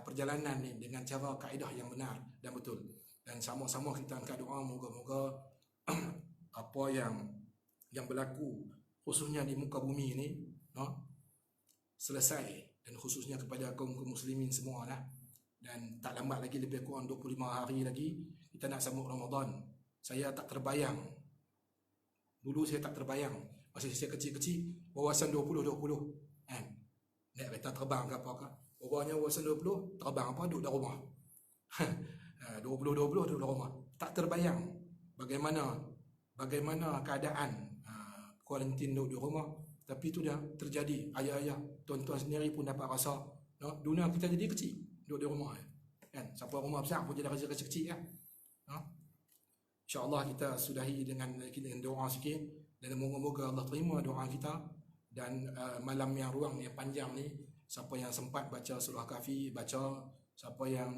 perjalanan ni dengan cara kaedah yang benar dan betul. Dan sama-sama kita angkat doa moga-moga apa yang berlaku khususnya di muka bumi ni selesai, dan khususnya kepada kaum muslimin semua lah. Dan tak lambat lagi, lebih kurang 25 hari lagi kita nak sambut Ramadan. Saya tak terbayang, dulu saya tak terbayang masa saya kecil-kecil wawasan 20-20 kan, nak kereta terbang ke apa ke, bawahnya wawasan 20 terbang apa, duduk dalam rumah. 20-20 duduk dalam rumah, tak terbayang bagaimana keadaan kuarantin duduk di rumah. Tapi itu dah terjadi. Ayah-ayah, tuan-tuan sendiri pun dapat rasa dunia kita jadi kecil duduk di rumah kan. Siapa rumah besar pun jadi rasa kecil kan. InsyaAllah kita sudahi dengan doa sikit, dan moga-moga Allah terima doa kita. Dan malam yang ruang yang panjang ni, siapa yang sempat baca surah Kahfi baca, siapa yang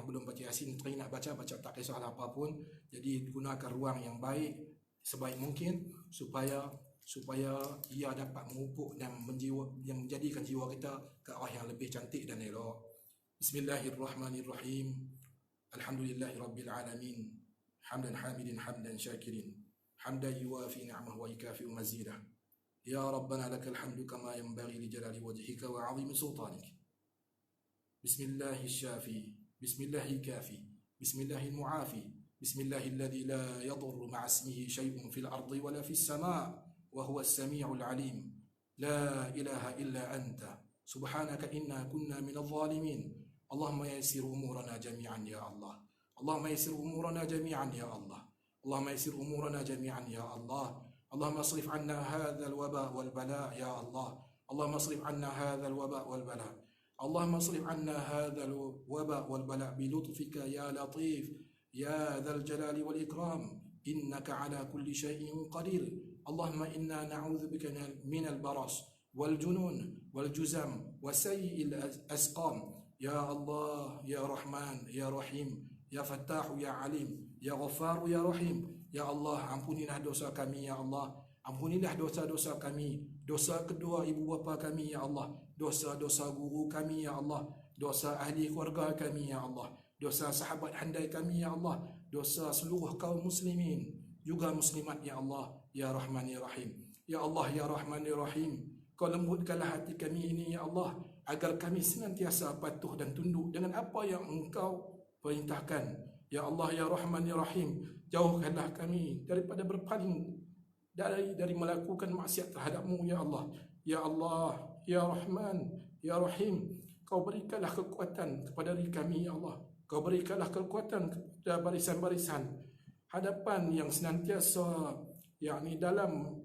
belum baca Yasin teringat baca tak kisahlah apapun. Jadi gunakan ruang yang baik sebaik mungkin supaya ia dapat memupuk dan menjadikan jiwa kita ke arah yang lebih cantik dan elok. Bismillahirrahmanirrahim. Alhamdulillahirabbil alamin. Hamdan hamidin hamdan syakirin. Hamdan yuwafi ni'amahu wa yukafi'u mazidah. Ya Rabbana lakal hamdu kama yanbaghi li jalali wajhika wa 'azimi sultanik. Bismillahil syafi, bismillahil kafi, bismillahil mu'afi, bismillahilladzi la yadurru ma'a ismihi syai'un fil ardi wala fis sama' wa huwas sami'ul 'alim. La ilaha illa anta subhanaka inna kunna minadh dhalimin. Allahumma yassir umurana jami'an ya Allah. Allahumma yassir umurana jami'an ya Allah. Allahumma yassir umurana jami'an ya Allah. Allahumma asrif 'anna hadzal waba' wal bala' ya Allah. Allahumma asrif 'anna hadzal waba' wal bala'. اللهم اصرف عنا هذا الوباء والبلاء بلطفك يا لطيف يا ذا الجلال والإكرام إنك على كل شيء قدير. اللهم إنا نعوذ بك من البرص والجنون والجزام وسيء الأسقام. يا الله يا رحمن يا رحيم يا فتاح يا عليم يا غفار يا رحيم. Ya Allah, ampunilah dosa kami ya Allah. Ampunilah dosa-dosa kami, dosa kedua ibu bapa kami ya Allah, dosa-dosa guru kami ya Allah, dosa ahli keluarga kami ya Allah, dosa sahabat handai kami ya Allah, dosa seluruh kaum muslimin juga muslimat ya Allah, ya Rahman ya Rahim. Ya Allah ya Rahman ya Rahim, Kau lembutkanlah hati kami ini ya Allah, agar kami senantiasa patuh dan tunduk dengan apa yang Engkau perintahkan. Ya Allah ya Rahman ya Rahim, jauhkanlah kami daripada berpaling dari melakukan maksiat terhadap-Mu ya Allah. Ya Allah ya Rahman ya Rahim, Kau berikanlah kekuatan kepada diri kami ya Allah. Kau berikanlah kekuatan kepada barisan-barisan hadapan yang senantiasa dalam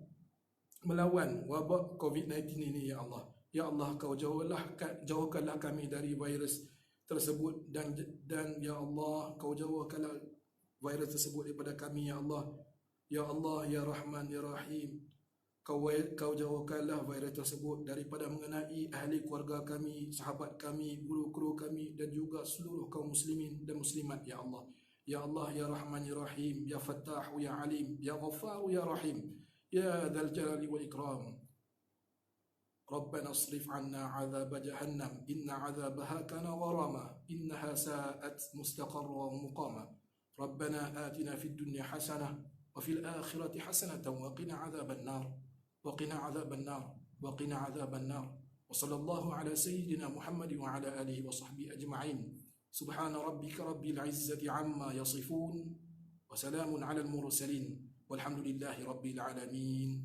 melawan wabak COVID-19 ini ya Allah. Ya Allah, Kau jauhkanlah kami dari virus tersebut, dan ya Allah, Kau jauhkanlah virus tersebut daripada kami ya Allah. Ya Allah ya Rahman ya Rahim, Kau jauhkanlah virus tersebut daripada mengenai ahli keluarga kami, sahabat kami, guru-guru kami, dan juga seluruh kaum muslimin dan muslimat ya Allah. Ya Allah ya Rahman ya Rahim, ya Fattah ya Alim, ya Ghaffar ya Rahim, ya Dzal Jalali wal Ikram. Rabbana asrif 'anna 'adzab jahannam inna 'adzabaha kana gharama innaha sa'at mustaqarra wa muqama. Rabbana atina fid dunya hasanah wa fil akhirati hasanatan wa qina 'adzaban nar wa qina 'adzaban nar wa qina 'adzaban nar. Wa sallallahu ala sayyidina Muhammad wa ala alihi wa sahbihi ajma'in. Subhana rabbika rabbil 'izzati 'amma yasifun wa salamun 'alal mursalin walhamdulillahi rabbil alamin.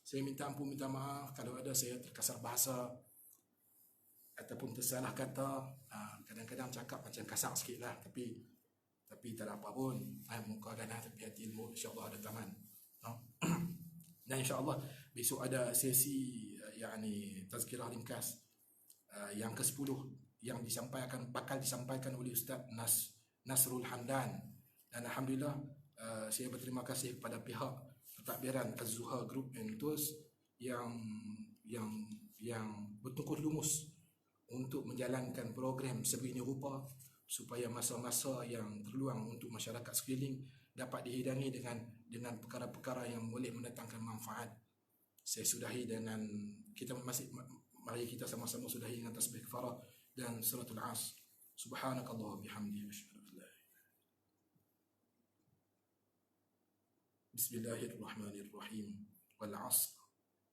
Saya minta ampun, minta maaf kalau ada saya terkasar bahasa ataupun tersalah kata. Kadang-kadang cakap macam kasar sikit lah, tapi tak ada apa pun. Muka dan hati ilmu, insyaAllah ada taman. Dan insya-Allah besok ada sesi tazkirah ringkas yang ke-10 yang bakal disampaikan oleh Ustaz Nasrul Hamdan. Dan alhamdulillah saya berterima kasih kepada pihak pentadbiran Az-Zuha Group and Tours yang bertungkus lumus untuk menjalankan program sebegini rupa supaya masa-masa yang terluang untuk masyarakat sekeliling dapat dihidangi dengan perkara-perkara yang boleh mendatangkan manfaat. Saya sudahi dengan mari kita sama-sama sudahi dengan tasbih kafarah dan suratul As. Subhanakallah bihamdihi asyhadu an la Bismillahirrahmanirrahim. Wal 'asr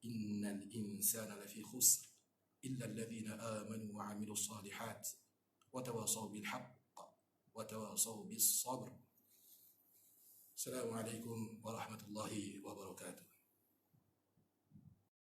innal insana lafi khusr illa alladhina amanu wa 'amilus salihat wa tawasaw bil haqq wa tawasaw bis sabr. Assalamualaikum warahmatullahi wabarakatuh.